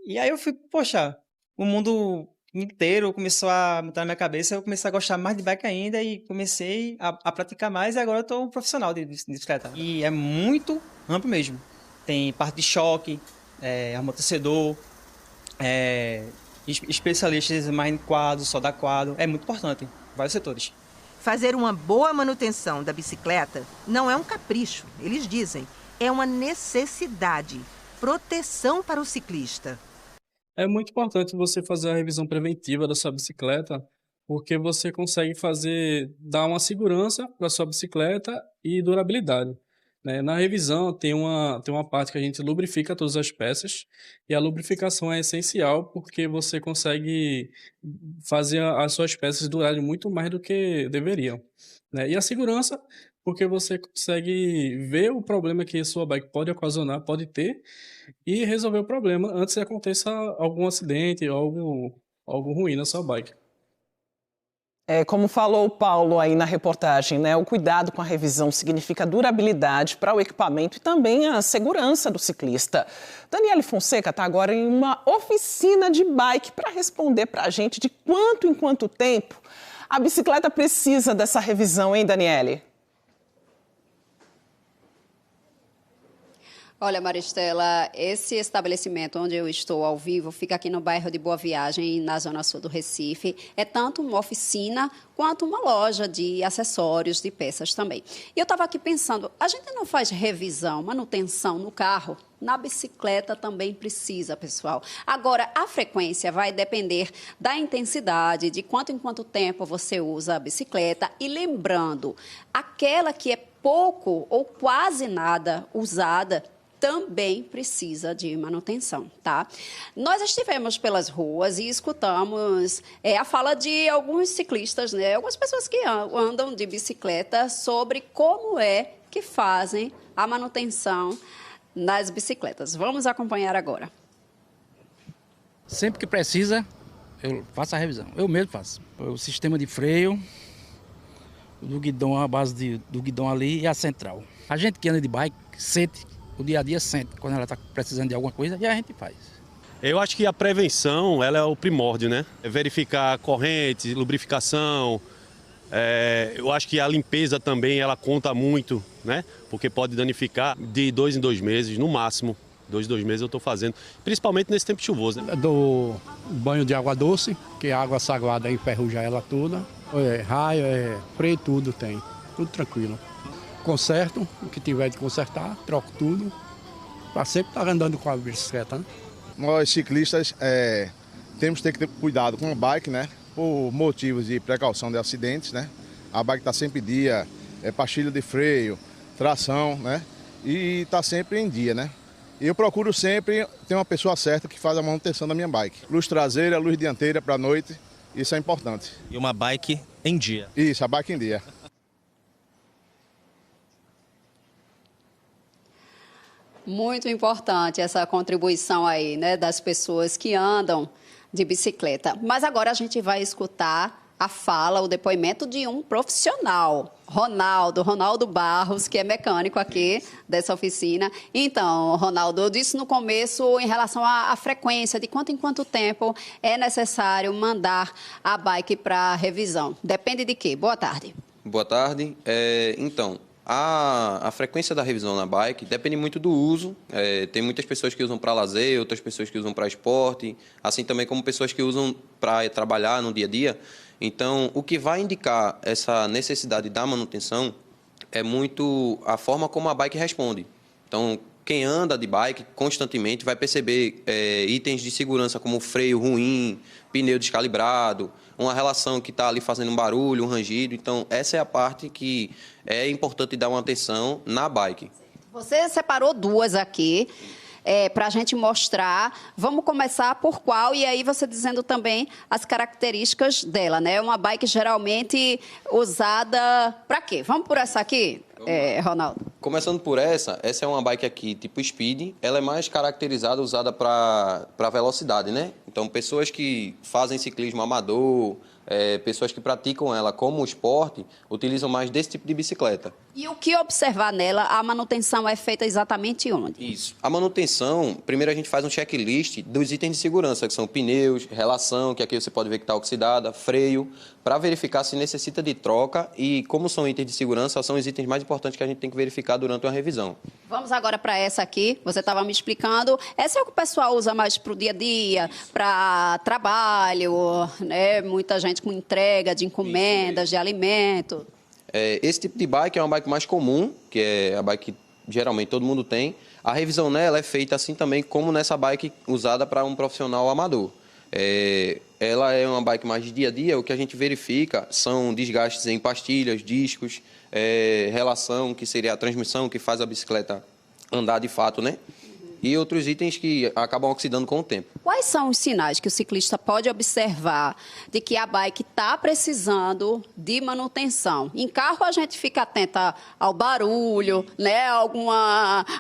E aí eu fui, poxa, o mundo inteiro começou a mudar na minha cabeça, eu comecei a gostar mais de bike ainda e comecei a praticar mais e agora eu tô um profissional de bicicleta. E é muito amplo mesmo. Tem parte de choque, amortecedor, especialistas mais em quadro, soldar quadro, é muito importante, vários setores. Fazer uma boa manutenção da bicicleta não é um capricho, eles dizem, é uma necessidade, proteção para o ciclista. É muito importante você fazer a revisão preventiva da sua bicicleta, porque você consegue dar uma segurança para a sua bicicleta e durabilidade, né? Na revisão tem uma parte que a gente lubrifica todas as peças e a lubrificação é essencial porque você consegue fazer as suas peças durarem muito mais do que deveriam, né? E a segurança, porque você consegue ver o problema que a sua bike pode ocasionar, pode ter, e resolver o problema antes que aconteça algum acidente ou algo ruim na sua bike. Como falou o Paulo aí na reportagem, né? O cuidado com a revisão significa durabilidade para o equipamento e também a segurança do ciclista. Daniele Fonseca está agora em uma oficina de bike para responder para a gente de quanto em quanto tempo a bicicleta precisa dessa revisão, hein, Daniele? Olha, Maristela, esse estabelecimento onde eu estou ao vivo fica aqui no bairro de Boa Viagem, na zona sul do Recife. É tanto uma oficina quanto uma loja de acessórios, de peças também. E eu estava aqui pensando, a gente não faz revisão, manutenção no carro? Na bicicleta também precisa, pessoal. Agora, a frequência vai depender da intensidade, de quanto em quanto tempo você usa a bicicleta. E lembrando, aquela que é pouco ou quase nada usada, também precisa de manutenção, tá? Nós estivemos pelas ruas e escutamos a fala de alguns ciclistas, né? Algumas pessoas que andam de bicicleta sobre como é que fazem a manutenção nas bicicletas. Vamos acompanhar agora. Sempre que precisa, eu faço a revisão. Eu mesmo faço. O sistema de freio, do guidão, a base do guidão ali e a central. A gente que anda de bike sente, o dia a dia sente, quando ela está precisando de alguma coisa, e a gente faz. Eu acho que a prevenção, ela é o primórdio, né? É verificar corrente, lubrificação. Eu acho que a limpeza também, ela conta muito, né? Porque pode danificar de 2 em 2 meses, no máximo. 2 em 2 meses eu estou fazendo, principalmente nesse tempo chuvoso, né? Do banho de água doce, que a água salgada enferruja ela toda. Raio, freio, tudo tem. Tudo tranquilo. Conserto, o que tiver de consertar, troco tudo. Para sempre estar andando com a bicicleta, né? Nós ciclistas temos que ter cuidado com a bike, né? Por motivos de precaução de acidentes, né? A bike está sempre em dia, pastilha de freio, tração, né? E está sempre em dia, né? E eu procuro sempre ter uma pessoa certa que faz a manutenção da minha bike. Luz traseira, luz dianteira para a noite, isso é importante. E uma bike em dia. Isso, a bike em dia. Muito importante essa contribuição aí, né, das pessoas que andam de bicicleta. Mas agora a gente vai escutar a fala, o depoimento de um profissional, Ronaldo Barros, que é mecânico aqui dessa oficina. Então, Ronaldo, eu disse no começo em relação à frequência, de quanto em quanto tempo é necessário mandar a bike para revisão. Depende de quê? Boa tarde. Boa tarde. Então, a frequência da revisão na bike depende muito do uso. Tem muitas pessoas que usam para lazer, outras pessoas que usam para esporte, assim também como pessoas que usam para trabalhar no dia a dia. Então, o que vai indicar essa necessidade da manutenção é muito a forma como a bike responde. Então, quem anda de bike constantemente vai perceber itens de segurança como freio ruim, pneu descalibrado, uma relação que está ali fazendo um barulho, um rangido. Então, essa é a parte que é importante dar uma atenção na bike. Você separou duas aqui para a gente mostrar. Vamos começar por qual? E aí você dizendo também as características dela, né? Uma bike geralmente usada para quê? Vamos por essa aqui, Ronaldo? Começando por essa é uma bike aqui tipo Speed. Ela é mais caracterizada, usada para velocidade, né? Então, pessoas que fazem ciclismo amador, pessoas que praticam ela como esporte, utilizam mais desse tipo de bicicleta. E o que observar nela? A manutenção é feita exatamente onde? Isso. A manutenção, primeiro a gente faz um checklist dos itens de segurança, que são pneus, relação, que aqui você pode ver que está oxidada, freio, para verificar se necessita de troca e como são itens de segurança, são os itens mais importantes que a gente tem que verificar durante uma revisão. Vamos agora para essa aqui, você estava me explicando. Essa é o que o pessoal usa mais para o dia a dia, para trabalho, né? Muita gente com entrega de encomendas, de alimento. Esse tipo de bike é uma bike mais comum, que é a bike que geralmente todo mundo tem. A revisão nela é feita assim também como nessa bike usada para um profissional amador. Ela é uma bike mais de dia a dia, o que a gente verifica são desgastes em pastilhas, discos, relação, que seria a transmissão que faz a bicicleta andar de fato, né? E outros itens que acabam oxidando com o tempo. Quais são os sinais que o ciclista pode observar de que a bike está precisando de manutenção? Em carro a gente fica atenta ao barulho, né?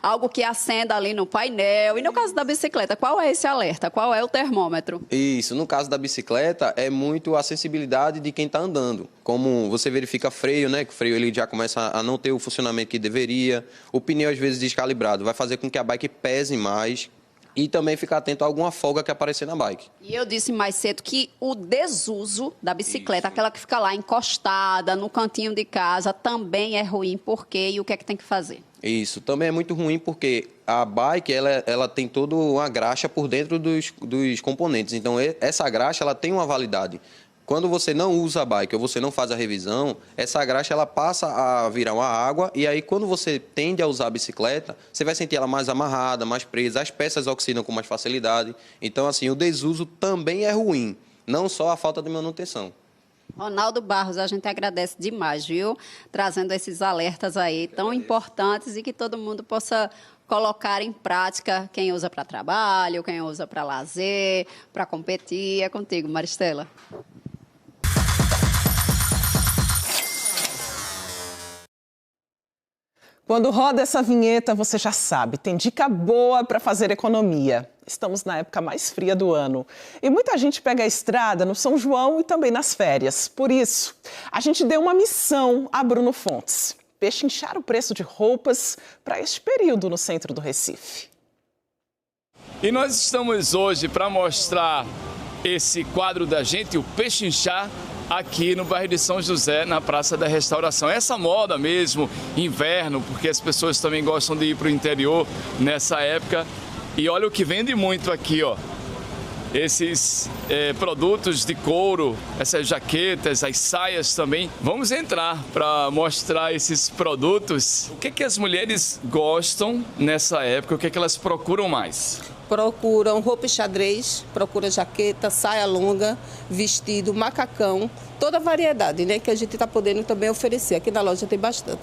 Algo que acenda ali no painel. E no caso da bicicleta, qual é esse alerta? Qual é o termômetro? Isso, no caso da bicicleta é muito a sensibilidade de quem está andando. Como você verifica freio, né? Que o freio ele já começa a não ter o funcionamento que deveria. O pneu às vezes descalibrado vai fazer com que a bike pese mais e também ficar atento a alguma folga que aparecer na bike. E eu disse mais cedo que o desuso da bicicleta, aquela que fica lá encostada no cantinho de casa, também é ruim. Por quê? E o que é que tem que fazer? Isso, também é muito ruim porque a bike ela tem toda uma graxa por dentro dos componentes. Então, essa graxa ela tem uma validade. Quando você não usa a bike ou você não faz a revisão, essa graxa ela passa a virar uma água e aí quando você tende a usar a bicicleta, você vai sentir ela mais amarrada, mais presa, as peças oxidam com mais facilidade. Então, assim, o desuso também é ruim, não só a falta de manutenção. Ronaldo Barros, a gente agradece demais, viu? Trazendo esses alertas aí tão importantes e que todo mundo possa colocar em prática, quem usa para trabalho, quem usa para lazer, para competir. É contigo, Maristela. Quando roda essa vinheta, você já sabe, tem dica boa para fazer economia. Estamos na época mais fria do ano. E muita gente pega a estrada no São João e também nas férias. Por isso, a gente deu uma missão a Bruno Fontes: pechinchar o preço de roupas para este período no centro do Recife. E nós estamos hoje para mostrar esse quadro da gente, o pechinchar, aqui no bairro de São José, na Praça da Restauração. Essa moda mesmo, inverno, porque as pessoas também gostam de ir para o interior nessa época. E olha o que vende muito aqui, ó. Esses produtos de couro, essas jaquetas, as saias também. Vamos entrar para mostrar esses produtos. O que que as mulheres gostam nessa época? O que que elas procuram mais? Procuram roupa e xadrez, procuram jaqueta, saia longa, vestido, macacão, toda a variedade, né, que a gente está podendo também oferecer. Aqui na loja tem bastante.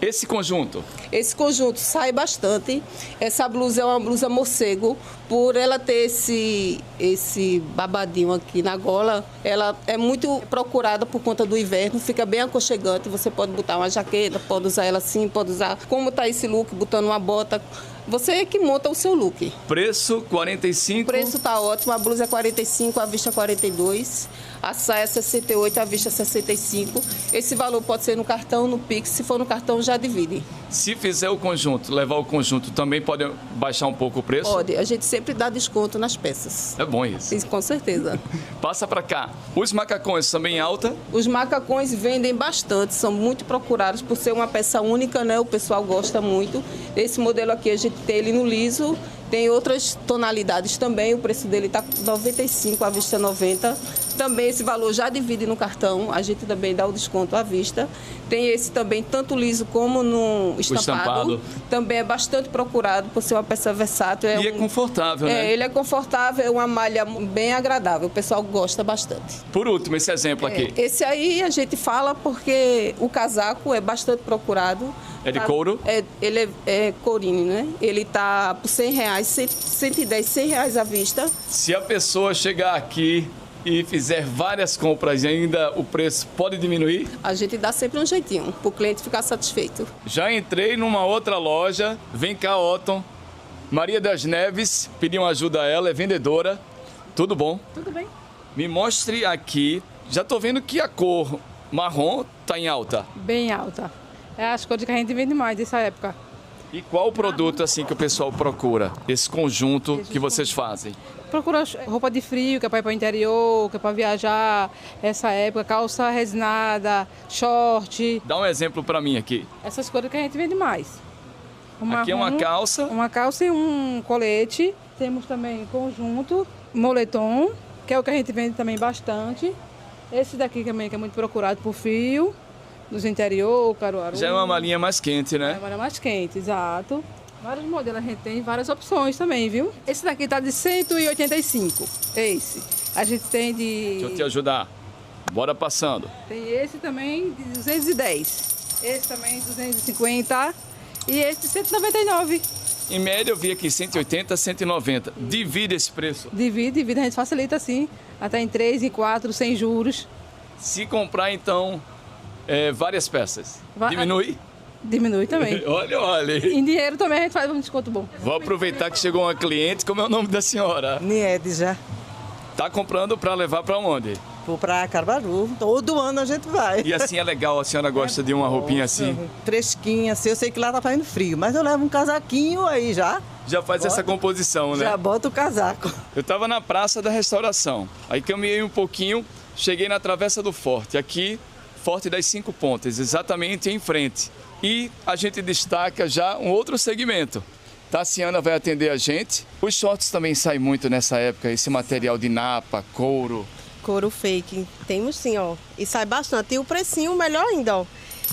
Esse conjunto? Esse conjunto sai bastante. Essa blusa é uma blusa morcego. Por ela ter esse babadinho aqui na gola, ela é muito procurada por conta do inverno, fica bem aconchegante. Você pode botar uma jaqueta, pode usar ela assim, pode usar como está esse look, botando uma bota. Você é que monta o seu look. Preço, 45? O preço está ótimo. A blusa é 45, a vista 42. A saia é 68, a vista 65. Esse valor pode ser no cartão, no Pix. Se for no cartão, já divide. Se fizer o conjunto, levar o conjunto, também pode baixar um pouco o preço? Pode. A gente sempre dá desconto nas peças. É bom isso. Isso, com certeza. Passa para cá. Os macacões também em alta? Os macacões vendem bastante. São muito procurados por ser uma peça única, né? O pessoal gosta muito. Esse modelo aqui, a gente tem ele no liso. Tem outras tonalidades também, o preço dele está 95, à vista 90. Também esse valor já divide no cartão, a gente também dá o desconto à vista. Tem esse também, tanto liso como no estampado. Também é bastante procurado por ser uma peça versátil. E é confortável, né? Ele é confortável, é uma malha bem agradável, o pessoal gosta bastante. Por último, esse exemplo aqui. Esse aí a gente fala porque o casaco é bastante procurado. É de couro? Ele é courinho, né? Ele tá por R$100, 110, R$100 à vista. Se a pessoa chegar aqui e fizer várias compras e ainda o preço pode diminuir? A gente dá sempre um jeitinho para o cliente ficar satisfeito. Já entrei numa outra loja, vem cá, Otton. Maria das Neves, pedi uma ajuda a ela, é vendedora. Tudo bom? Tudo bem. Me mostre aqui, já tô vendo que a cor marrom tá em alta. Bem alta. É as cores que a gente vende mais dessa época. E qual o produto assim que o pessoal procura? Esse conjunto que vocês fazem? Procura roupa de frio, que é para ir para o interior, que é para viajar, essa época, calça resinada, short. Dá um exemplo para mim aqui. Essas cores que a gente vende mais. Aqui é uma calça. Uma calça e um colete. Temos também conjunto, moletom, que é o que a gente vende também bastante. Esse daqui também que é muito procurado por frio. Dos interior, Caruaru. Já é uma malinha mais quente, né? É uma malinha mais quente, exato. Vários modelos a gente tem, várias opções também, viu? Esse daqui tá de 185, esse. A gente tem de... Deixa eu te ajudar. Bora passando. Tem esse também de 210. Esse também de 250. E esse de 199. Em média eu vi aqui 180, 190. Divide esse preço. Divide, a gente facilita assim. Até em 3, em 4, sem juros. Se comprar então... várias peças. Diminui? Diminui também. Olha. Em dinheiro também a gente faz um desconto bom. Vou aproveitar que chegou uma cliente. Como é o nome da senhora? Niede já. Tá comprando para levar para onde? Vou para Caruaru. Todo ano a gente vai. E assim é legal, a senhora gosta de uma roupinha assim? Fresquinha, assim. Eu sei que lá tá fazendo frio, mas eu levo um casaquinho aí já. Já faz essa composição, né? Já bota o casaco. Eu tava na Praça da Restauração. Aí caminhei um pouquinho, cheguei na Travessa do Forte. Aqui... Forte das 5 Pontas, exatamente em frente. E a gente destaca já um outro segmento. Tassiana vai atender a gente. Os shorts também saem muito nessa época, esse material de napa, couro. Couro fake, temos sim, ó. E sai bastante. E o precinho melhor ainda, ó.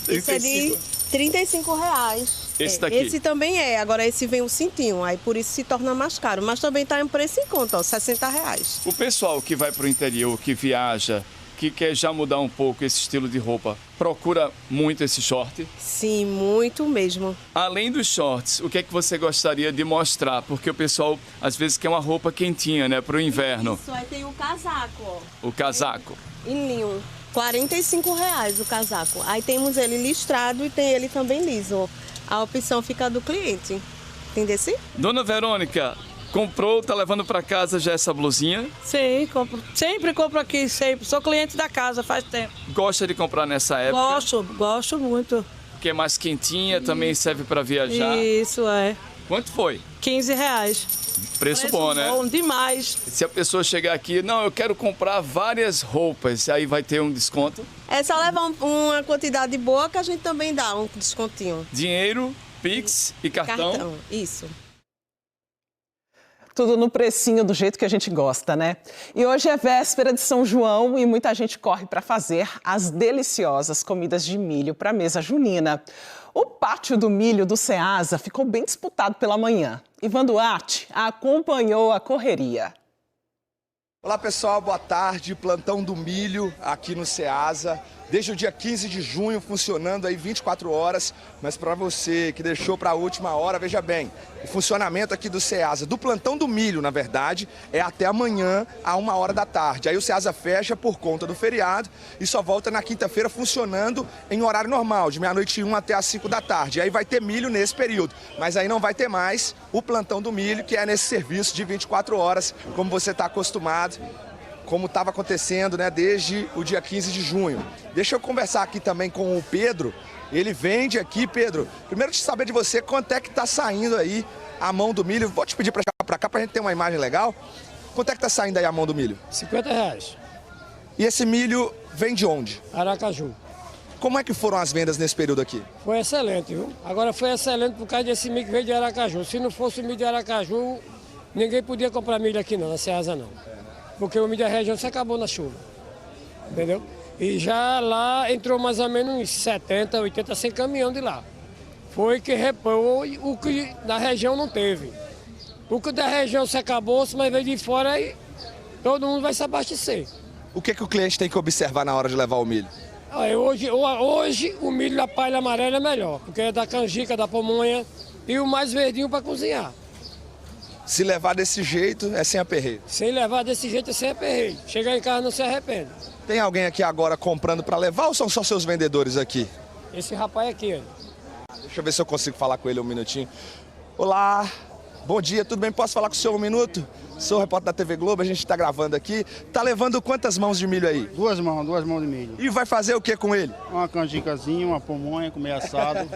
Esse é de R$35. Esse daqui? Esse também é, agora esse vem o cintinho, aí por isso se torna mais caro. Mas também tá em preço em conta, ó, R$60. O pessoal que vai para o interior, que viaja, que quer já mudar um pouco esse estilo de roupa, procura muito esse short? Sim, muito mesmo. Além dos shorts, o que é que você gostaria de mostrar? Porque o pessoal às vezes quer uma roupa quentinha, né, para o inverno. Isso, aí tem o casaco, ó. O casaco. Em linho, R$45 o casaco. Aí temos ele listrado e tem ele também liso. A opção fica do cliente. Entendeu? Dona Verônica, comprou, tá levando para casa já essa blusinha? Sim, compro. Sempre compro aqui, sempre. Sou cliente da casa faz tempo. Gosta de comprar nessa época? Gosto muito. Porque é mais quentinha, também serve para viajar. Isso, é. Quanto foi? R$15. Preço bom, né? Bom demais. Se a pessoa chegar aqui, não, eu quero comprar várias roupas, aí vai ter um desconto? É só levar uma quantidade boa que a gente também dá um descontinho. Dinheiro, Pix e cartão? Cartão, isso. Tudo no precinho do jeito que a gente gosta, né? E hoje é véspera de São João e muita gente corre para fazer as deliciosas comidas de milho para a mesa junina. O pátio do milho do Ceasa ficou bem disputado pela manhã. Ivan Duarte acompanhou a correria. Olá pessoal, boa tarde. Plantão do milho aqui no Ceasa. Desde o dia 15 de junho, funcionando aí 24 horas. Mas para você que deixou para a última hora, veja bem, o funcionamento aqui do Ceasa, do plantão do milho, na verdade, é até amanhã, a 1h da tarde. Aí o Ceasa fecha por conta do feriado e só volta na quinta-feira funcionando em horário normal, de 00h01 até as 5 da tarde. Aí vai ter milho nesse período, mas aí não vai ter mais o plantão do milho, que é nesse serviço de 24 horas, como você está acostumado, como estava acontecendo, né, desde o dia 15 de junho. Deixa eu conversar aqui também com o Pedro. Ele vende aqui, Pedro. Primeiro de saber de você, quanto é que está saindo aí a mão do milho. Vou te pedir para chegar para cá para a gente ter uma imagem legal. Quanto é que está saindo aí a mão do milho? R$50. E esse milho vem de onde? Aracaju. Como é que foram as vendas nesse período aqui? Foi excelente, viu? Agora foi excelente por causa desse milho que veio de Aracaju. Se não fosse o milho de Aracaju, ninguém podia comprar milho aqui não, na Ceasa não. Porque o milho da região se acabou na chuva. entendeu? E já lá entrou mais ou menos uns 70, 80, 100 caminhão de lá. Foi que repôs o que da região não teve. O que da região se acabou, mas veio de fora aí todo mundo vai se abastecer. O que o cliente tem que observar na hora de levar o milho? Hoje o milho da palha amarela é melhor, porque é da canjica, da pamonha e o mais verdinho para cozinhar. Se levar desse jeito, é sem aperreio? Sem levar desse jeito, é sem aperreio. Chegar em casa não se arrepende. Tem alguém aqui agora comprando para levar ou são só seus vendedores aqui? Esse rapaz aqui, ó. Deixa eu ver se eu consigo falar com ele um minutinho. Olá, bom dia, tudo bem? Posso falar com o senhor um minuto? Sou o repórter da TV Globo, a gente está gravando aqui. Tá levando quantas mãos de milho aí? Duas mãos de milho. E vai fazer o que com ele? Uma canjicazinha, uma pamonha, comer assado.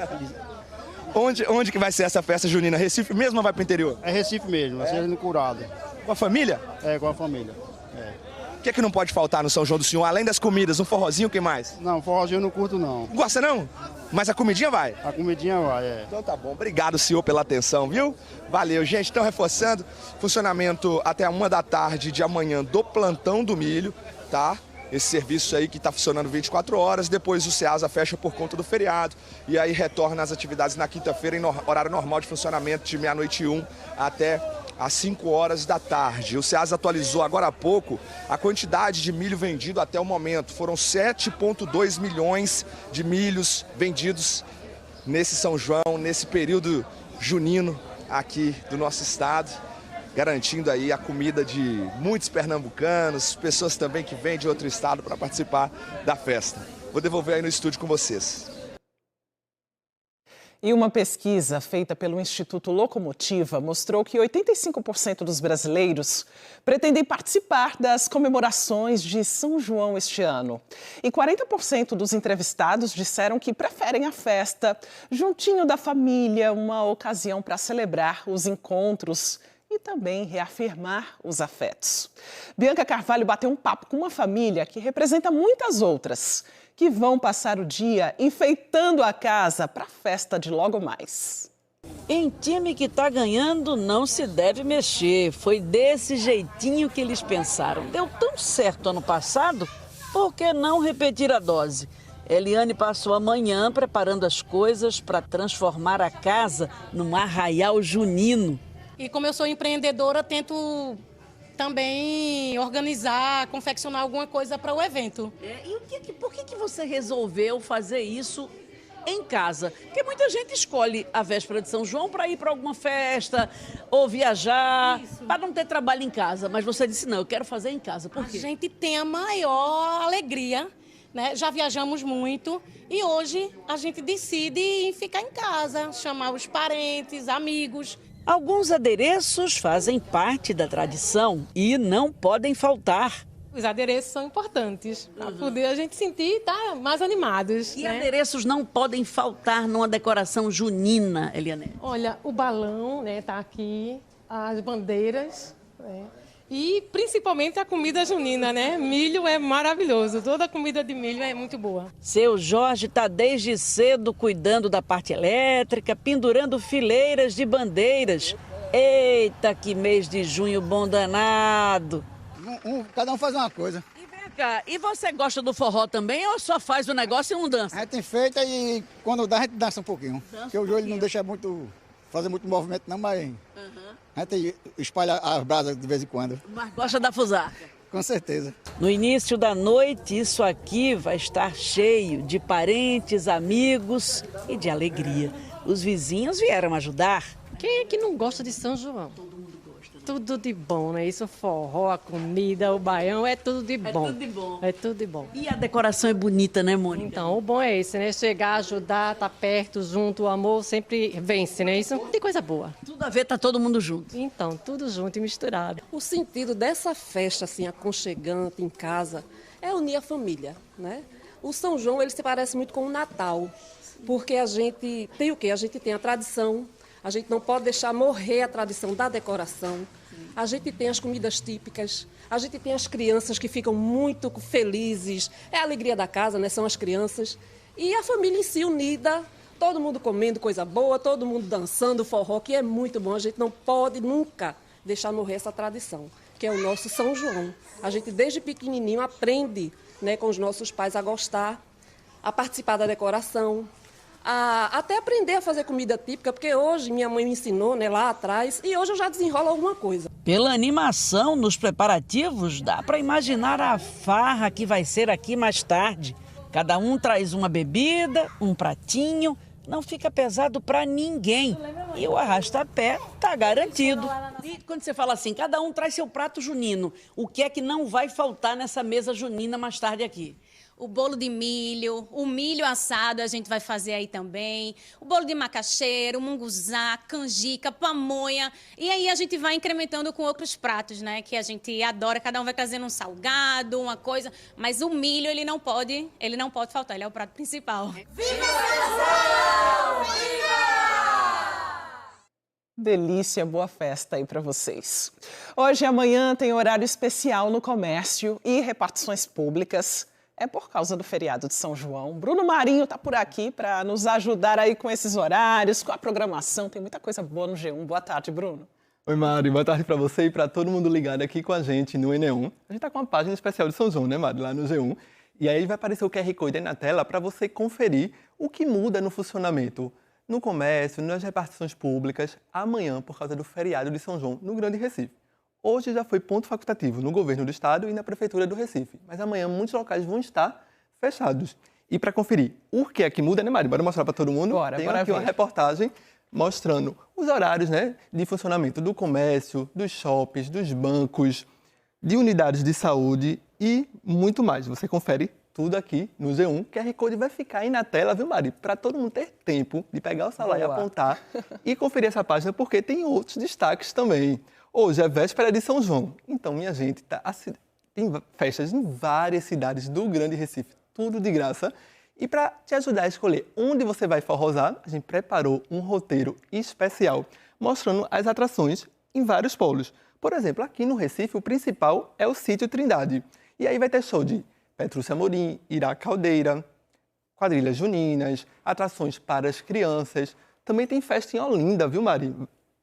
Onde que vai ser essa festa junina? Recife mesmo ou vai pro interior? É Recife mesmo, vai ser no Curado. Com a família? É, com a família. O que não pode faltar no São João do Senhor, além das comidas? Um forrozinho, o que mais? Não, forrozinho eu não curto não. Gosta não? Mas a comidinha vai? A comidinha vai, é. Então tá bom, obrigado senhor pela atenção, viu? Valeu, gente. Então reforçando, funcionamento até 1 da tarde de amanhã do plantão do milho, tá? Esse serviço aí que está funcionando 24 horas, depois o Ceasa fecha por conta do feriado e aí retorna às atividades na quinta-feira em horário normal de funcionamento de 00:30 até às 5 horas da tarde. O Ceasa atualizou agora há pouco a quantidade de milho vendido até o momento. Foram 7,2 milhões de milhos vendidos nesse São João, nesse período junino aqui do nosso estado, garantindo aí a comida de muitos pernambucanos, pessoas também que vêm de outro estado para participar da festa. Vou devolver aí no estúdio com vocês. E uma pesquisa feita pelo Instituto Locomotiva mostrou que 85% dos brasileiros pretendem participar das comemorações de São João este ano. E 40% dos entrevistados disseram que preferem a festa juntinho da família, uma ocasião para celebrar os encontros e também reafirmar os afetos. Bianca Carvalho bateu um papo com uma família que representa muitas outras, que vão passar o dia enfeitando a casa para a festa de logo mais. Em time que está ganhando, não se deve mexer. Foi desse jeitinho que eles pensaram. Deu tão certo ano passado, por que não repetir a dose? Eliane passou a manhã preparando as coisas para transformar a casa num arraial junino. E como eu sou empreendedora, tento também organizar, confeccionar alguma coisa para o evento. E por que você resolveu fazer isso em casa? Porque muita gente escolhe a véspera de São João para ir para alguma festa ou viajar, para não ter trabalho em casa. Mas você disse, não, eu quero fazer em casa. Por quê? A gente tem a maior alegria, né? Já viajamos muito e hoje a gente decide ficar em casa, chamar os parentes, amigos. Alguns adereços fazem parte da tradição e não podem faltar. Os adereços são importantes para poder a gente sentir e estar mais animados. E adereços não podem faltar numa decoração junina, Eliane? Olha, o balão, né, tá aqui, as bandeiras, né, e principalmente a comida junina, né? Milho é maravilhoso, toda a comida de milho é muito boa. Seu Jorge está desde cedo cuidando da parte elétrica, pendurando fileiras de bandeiras. Eita, que mês de junho bom danado! Cada um faz uma coisa. E vem cá, e você gosta do forró também ou só faz o negócio e não dança? A gente tem feito e quando dá a gente dança um pouquinho. Porque o joelho não deixa fazer muito movimento não, mas a gente espalha as brasas de vez em quando. Mas gosta da fusaca? Com certeza. No início da noite, isso aqui vai estar cheio de parentes, amigos e de alegria. Os vizinhos vieram ajudar. Quem é que não gosta de São João? Tudo de bom, né? Isso, forró, a comida, o baião, é tudo de bom. É tudo de bom. É tudo de bom. E a decoração é bonita, né, Mônica? Então, o bom é esse, né? Chegar, ajudar, estar perto, junto, o amor sempre vence, né? Isso tem coisa boa. Tudo a ver, tá todo mundo junto. Então, tudo junto e misturado. O sentido dessa festa, assim, aconchegante em casa, é unir a família, né? O São João, ele se parece muito com o Natal, porque a gente tem o quê? A gente tem a tradição. A gente não pode deixar morrer a tradição da decoração. A gente tem as comidas típicas, a gente tem as crianças que ficam muito felizes. É a alegria da casa, né? São as crianças. E a família em si unida, todo mundo comendo coisa boa, todo mundo dançando forró, que é muito bom. A gente não pode nunca deixar morrer essa tradição, que é o nosso São João. A gente, desde pequenininho, aprende, né, com os nossos pais a gostar, a participar da decoração, até aprender a fazer comida típica, porque hoje minha mãe me ensinou, né, lá atrás, e hoje eu já desenrolo alguma coisa. Pela animação nos preparativos, dá para imaginar a farra que vai ser aqui mais tarde. Cada um traz uma bebida, um pratinho, não fica pesado para ninguém. E o arrasta-pé tá garantido. E quando você fala assim, cada um traz seu prato junino, o que é que não vai faltar nessa mesa junina mais tarde aqui? O bolo de milho, o milho assado a gente vai fazer aí também, o bolo de macaxeira, o munguzá, canjica, pamonha. E aí a gente vai incrementando com outros pratos, né? Que a gente adora, cada um vai trazendo um salgado, uma coisa. Mas o milho, ele não pode faltar, ele é o prato principal. Viva! Delícia, boa festa aí para vocês. Hoje e amanhã tem horário especial no comércio e repartições públicas. É por causa do feriado de São João. Bruno Marinho está por aqui para nos ajudar aí com esses horários, com a programação. Tem muita coisa boa no G1. Boa tarde, Bruno. Oi, Mari. Boa tarde para você e para todo mundo ligado aqui com a gente no Enem1. A gente está com uma página especial de São João, né, Mari? Lá no G1. E aí vai aparecer o QR Code aí na tela para você conferir o que muda no funcionamento, no comércio, nas repartições públicas, amanhã por causa do feriado de São João no Grande Recife. Hoje já foi ponto facultativo no governo do estado e na prefeitura do Recife, mas amanhã muitos locais vão estar fechados. E para conferir o que é que muda, né, Mari? Bora mostrar para todo mundo? Tem aqui uma reportagem mostrando os horários, né, de funcionamento do comércio, dos shoppings, dos bancos, de unidades de saúde e muito mais. Você confere tudo aqui no G1. O QR Code vai ficar aí na tela, viu, Mari? Para todo mundo ter tempo de pegar o celular e apontar e conferir essa página, porque tem outros destaques também. Hoje é véspera de São João, então, minha gente, tem festas em várias cidades do Grande Recife, tudo de graça. E para te ajudar a escolher onde você vai forrosar, a gente preparou um roteiro especial, mostrando as atrações em vários polos. Por exemplo, aqui no Recife, o principal é o Sítio Trindade. E aí vai ter show de Petrúcia Amorim, Ira Caldeira, quadrilhas juninas, atrações para as crianças. Também tem festa em Olinda, viu, Mari?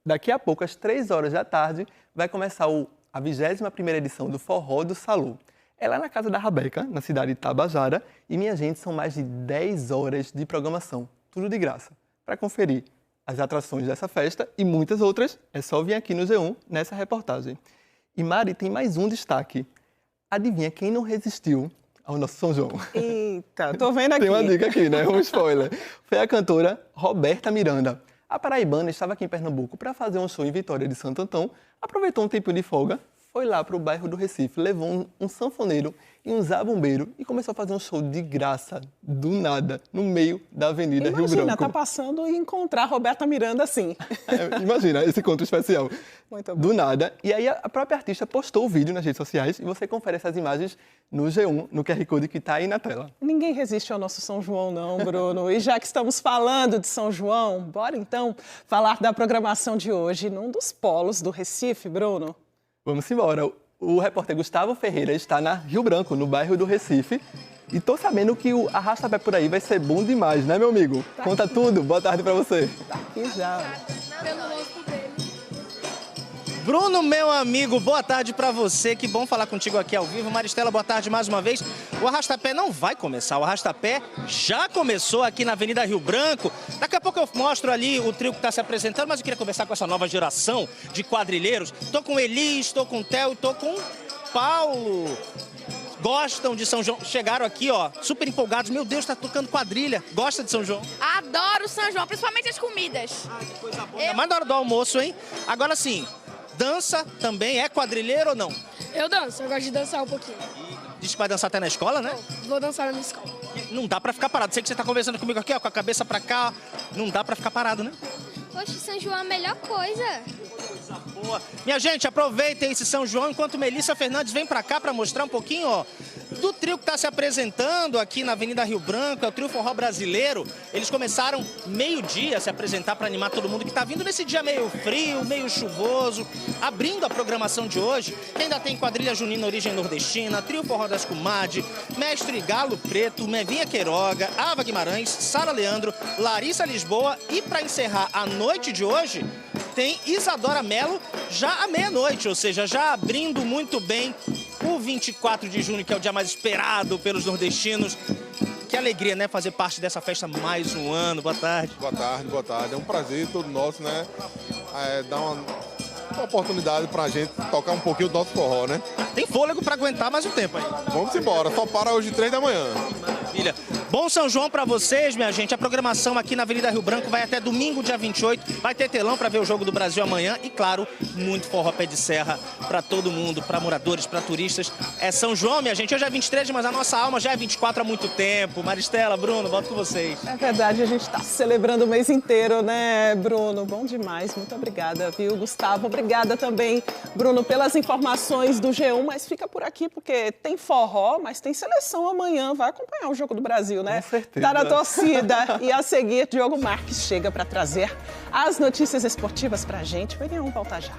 Daqui a pouco, às 3 horas da tarde, vai começar a 21ª edição do Forró do Salu. É lá na Casa da Rabeca, na cidade de Tabajara, e, minha gente, são mais de 10 horas de programação, tudo de graça. Para conferir as atrações dessa festa e muitas outras, é só vir aqui no G1, nessa reportagem. E, Mari, tem mais um destaque. Adivinha quem não resistiu ao nosso São João? Eita, tô vendo aqui. Tem uma dica aqui, né? Um spoiler. Foi a cantora Roberta Miranda. A paraibana estava aqui em Pernambuco para fazer um show em Vitória de Santo Antão, aproveitou um tempo de folga, foi lá para o bairro do Recife, levou um sanfoneiro e um zabumbeiro e começou a fazer um show de graça, do nada, no meio da Avenida Rio Branco. Imagina, tá passando e encontrar Roberta Miranda assim. Imagina, esse encontro especial. Muito bom. Do nada. E aí a própria artista postou o vídeo nas redes sociais e você confere essas imagens no G1, no QR Code que está aí na tela. Ninguém resiste ao nosso São João não, Bruno. E já que estamos falando de São João, bora então falar da programação de hoje num dos polos do Recife, Bruno. Vamos embora. O repórter Gustavo Ferreira está na Rio Branco, no bairro do Recife. E tô sabendo que o arrasta-pé por aí vai ser bom demais, né, meu amigo? Tá. Conta tudo. Boa tarde para você. Tá aqui já. Bruno, meu amigo, boa tarde para você. Que bom falar contigo aqui ao vivo. Maristela, boa tarde mais uma vez. O arrasta-pé não vai começar. O arrasta-pé já começou aqui na Avenida Rio Branco. Daqui a pouco eu mostro ali o trio que está se apresentando, mas eu queria conversar com essa nova geração de quadrilheiros. Tô com Elis, tô com Theo e tô com Paulo. Gostam de São João? Chegaram aqui, ó, super empolgados. Meu Deus, tá tocando quadrilha. Gosta de São João? Adoro São João, principalmente as comidas. Ah, que coisa boa. Ainda mais na hora do almoço, hein? Agora sim, dança também? É quadrilheiro ou não? Eu danço, eu gosto de dançar um pouquinho. Diz que vai dançar até na escola, né? Vou dançar na minha escola. Não dá pra ficar parado. Sei que você tá conversando comigo aqui, ó, com a cabeça pra cá. Não dá pra ficar parado, né? Poxa, São João é a melhor coisa. Boa. Minha gente, aproveitem esse São João enquanto Melissa Fernandes vem pra cá pra mostrar um pouquinho, ó, do trio que tá se apresentando aqui na Avenida Rio Branco. É o Trio Forró Brasileiro. Eles começaram meio-dia a se apresentar pra animar todo mundo que tá vindo nesse dia meio frio, meio chuvoso. Abrindo a programação de hoje, ainda tem quadrilha junina origem nordestina, Trio Forró das Comadre, Mestre Galo Preto, Mevinha Queiroga, Ava Guimarães, Sara Leandro, Larissa Lisboa e pra encerrar a noite de hoje, tem Isadora Mello já à meia-noite, ou seja, já abrindo muito bem o 24 de junho, que é o dia mais esperado pelos nordestinos. Que alegria, né? Fazer parte dessa festa mais um ano. Boa tarde. Boa tarde, boa tarde. É um prazer todo nosso, né? Dar uma oportunidade pra gente tocar um pouquinho do nosso forró, né? Tem fôlego pra aguentar mais um tempo aí. Vamos embora, só para hoje 3 da manhã. Maravilha. Bom São João pra vocês, minha gente. A programação aqui na Avenida Rio Branco vai até domingo, dia 28. Vai ter telão pra ver o Jogo do Brasil amanhã. E, claro, muito forró pé de serra pra todo mundo, pra moradores, pra turistas. É São João, minha gente. Hoje é 23, mas a nossa alma já é 24 há muito tempo. Maristela, Bruno, volto com vocês. É verdade, a gente tá celebrando o mês inteiro, né, Bruno? Bom demais. Muito obrigada, viu, Gustavo? Obrigada também, Bruno, pelas informações do G1. Mas fica por aqui, porque tem forró, mas tem seleção amanhã. Vai acompanhar o Jogo do Brasil, né? Com certeza. Tá na torcida. E a seguir, Diogo Marques chega para trazer as notícias esportivas pra gente. O N1 volta já.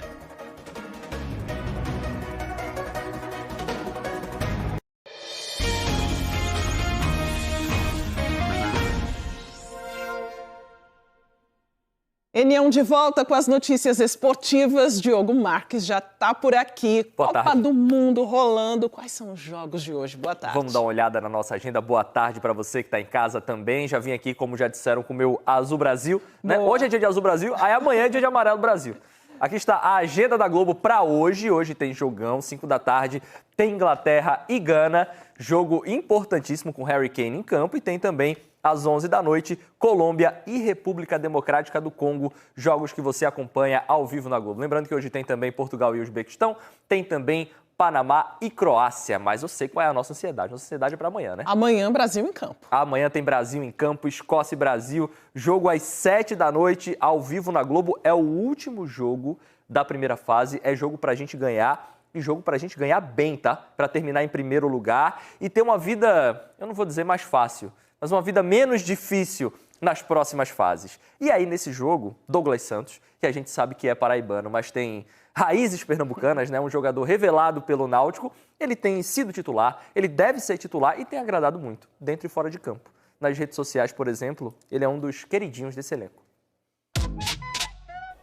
N1 de volta com as notícias esportivas. Diogo Marques já está por aqui. Boa Copa tarde. do Mundo rolando. Quais são os jogos de hoje? Boa tarde. Vamos dar uma olhada na nossa agenda. Boa tarde para você que está em casa também. Já vim aqui, como já disseram, com o meu Azul Brasil. Né? Hoje é dia de Azul Brasil, aí amanhã é dia de Amarelo Brasil. Aqui está a agenda da Globo para hoje. Hoje tem jogão, 5 da tarde, tem Inglaterra e Gana. Jogo importantíssimo com Harry Kane em campo. E tem também, às 11 da noite, Colômbia e República Democrática do Congo. Jogos que você acompanha ao vivo na Globo. Lembrando que hoje tem também Portugal e Uzbequistão. Tem também Panamá e Croácia. Mas eu sei qual é a nossa ansiedade. Nossa ansiedade é para amanhã, né? Amanhã, Brasil em campo. Amanhã tem Brasil em campo, Escócia e Brasil. Jogo às 7 da noite, ao vivo na Globo. É o último jogo da primeira fase. É jogo pra gente ganhar. E jogo pra gente ganhar bem, tá? Pra terminar em primeiro lugar e ter uma vida, eu não vou dizer mais fácil, mas uma vida menos difícil nas próximas fases. E aí, nesse jogo, Douglas Santos, que a gente sabe que é paraibano, mas tem raízes pernambucanas, né? Um jogador revelado pelo Náutico, ele tem sido titular, ele deve ser titular e tem agradado muito, dentro e fora de campo. Nas redes sociais, por exemplo, ele é um dos queridinhos desse elenco.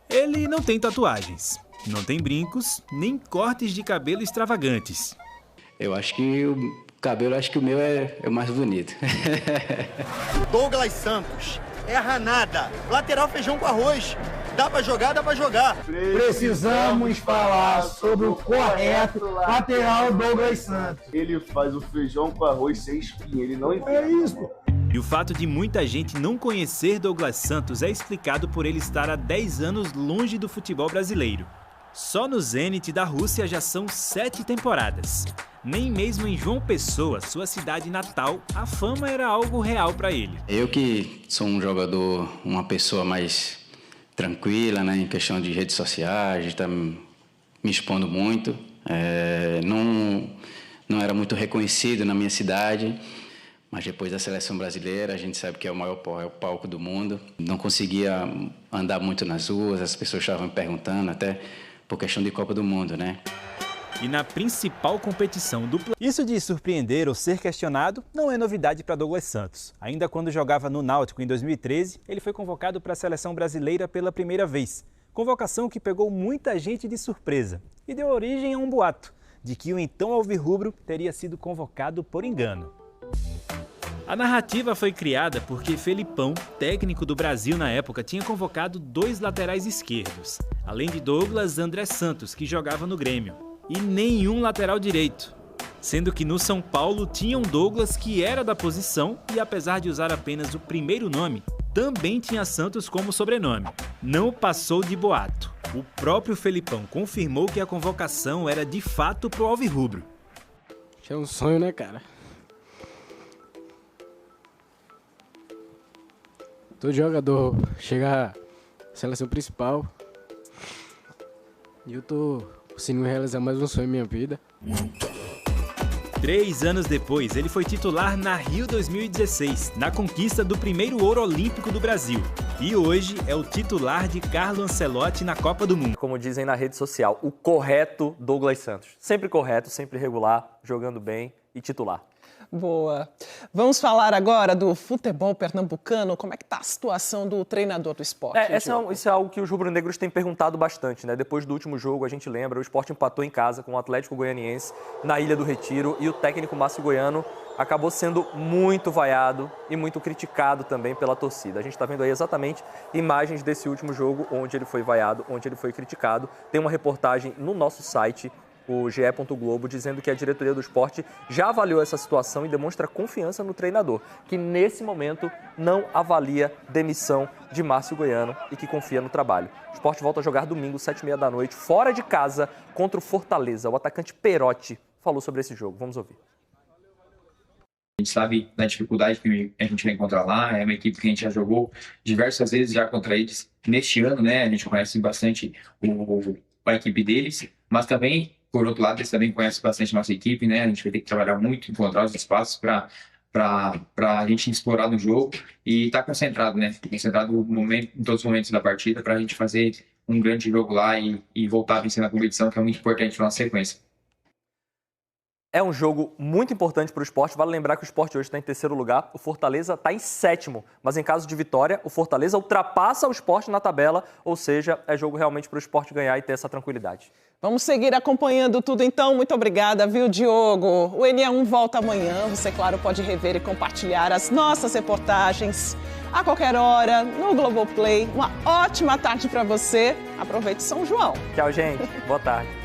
Ele não tem tatuagens, não tem brincos, nem cortes de cabelo extravagantes. Eu acho que o cabelo, acho que o meu é o mais bonito. Douglas Santos, é a ranada, lateral feijão com arroz. Dá pra jogar, dá pra jogar. Precisamos falar sobre o correto lateral Douglas Santos. Ele faz o feijão com arroz sem espinha, ele não entende. É isso. E o fato de muita gente não conhecer Douglas Santos é explicado por ele estar há 10 anos longe do futebol brasileiro. Só no Zenit da Rússia já são 7 temporadas. Nem mesmo em João Pessoa, sua cidade natal, a fama era algo real para ele. Eu que sou um jogador, uma pessoa mais tranquila, né, em questão de redes sociais, está me expondo muito. Não era muito reconhecido na minha cidade, mas depois da seleção brasileira, a gente sabe que é o maior palco do mundo. Não conseguia andar muito nas ruas, as pessoas estavam me perguntando, até por questão de Copa do Mundo, né? E na principal competição do planeta. Isso de surpreender ou ser questionado não é novidade para Douglas Santos. Ainda quando jogava no Náutico em 2013, ele foi convocado para a seleção brasileira pela primeira vez. Convocação que pegou muita gente de surpresa e deu origem a um boato de que o então alvirrubro teria sido convocado por engano. A narrativa foi criada porque Felipão, técnico do Brasil na época, tinha convocado 2 laterais esquerdos, além de Douglas, André Santos, que jogava no Grêmio, e nenhum lateral direito. Sendo que no São Paulo tinha um Douglas que era da posição e, apesar de usar apenas o primeiro nome, também tinha Santos como sobrenome. Não passou de boato. O próprio Felipão confirmou que a convocação era de fato pro alvirrubro. É um sonho, né, cara? Todo jogador chega à seleção principal e eu tô conseguindo realizar mais um sonho em minha vida. 3 anos depois, ele foi titular na Rio 2016, na conquista do primeiro ouro olímpico do Brasil. E hoje é o titular de Carlo Ancelotti na Copa do Mundo. Como dizem na rede social, o correto Douglas Santos. Sempre correto, sempre regular, jogando bem e titular. Boa. Vamos falar agora do futebol pernambucano. Como é que está a situação do treinador do Sport? Isso é algo que os rubro-negros têm perguntado bastante, né? Depois do último jogo, a gente lembra, o Sport empatou em casa com o Atlético Goianiense na Ilha do Retiro e o técnico Márcio Goiano acabou sendo muito vaiado e muito criticado também pela torcida. A gente está vendo aí exatamente imagens desse último jogo, onde ele foi vaiado, onde ele foi criticado. Tem uma reportagem no nosso site, o ge.globo, dizendo que a diretoria do Sport já avaliou essa situação e demonstra confiança no treinador, que nesse momento não avalia demissão de Márcio Goiano e que confia no trabalho. O Sport volta a jogar domingo, 7h30 da noite, fora de casa, contra o Fortaleza. O atacante Perotti falou sobre esse jogo. Vamos ouvir. A gente sabe da dificuldade que a gente vai encontrar lá, é uma equipe que a gente já jogou diversas vezes já contra eles neste ano, né? A gente conhece bastante a equipe deles, mas também, por outro lado, eles também conhecem bastante a nossa equipe, né? A gente vai ter que trabalhar muito, encontrar os espaços para a gente explorar no jogo e estar concentrado, né? Concentrado em todos os momentos da partida para a gente fazer um grande jogo lá e voltar a vencer na competição, que é muito importante para a nossa sequência. É um jogo muito importante para o Sport. Vale lembrar que o Sport hoje está em 3º lugar, o Fortaleza está em 7º. Mas em caso de vitória, o Fortaleza ultrapassa o Sport na tabela, ou seja, é jogo realmente para o Sport ganhar e ter essa tranquilidade. Vamos seguir acompanhando tudo então. Muito obrigada, viu, Diogo? O NE1 volta amanhã. Você, claro, pode rever e compartilhar as nossas reportagens a qualquer hora no Globoplay. Uma ótima tarde para você. Aproveite São João. Tchau, gente. Boa tarde.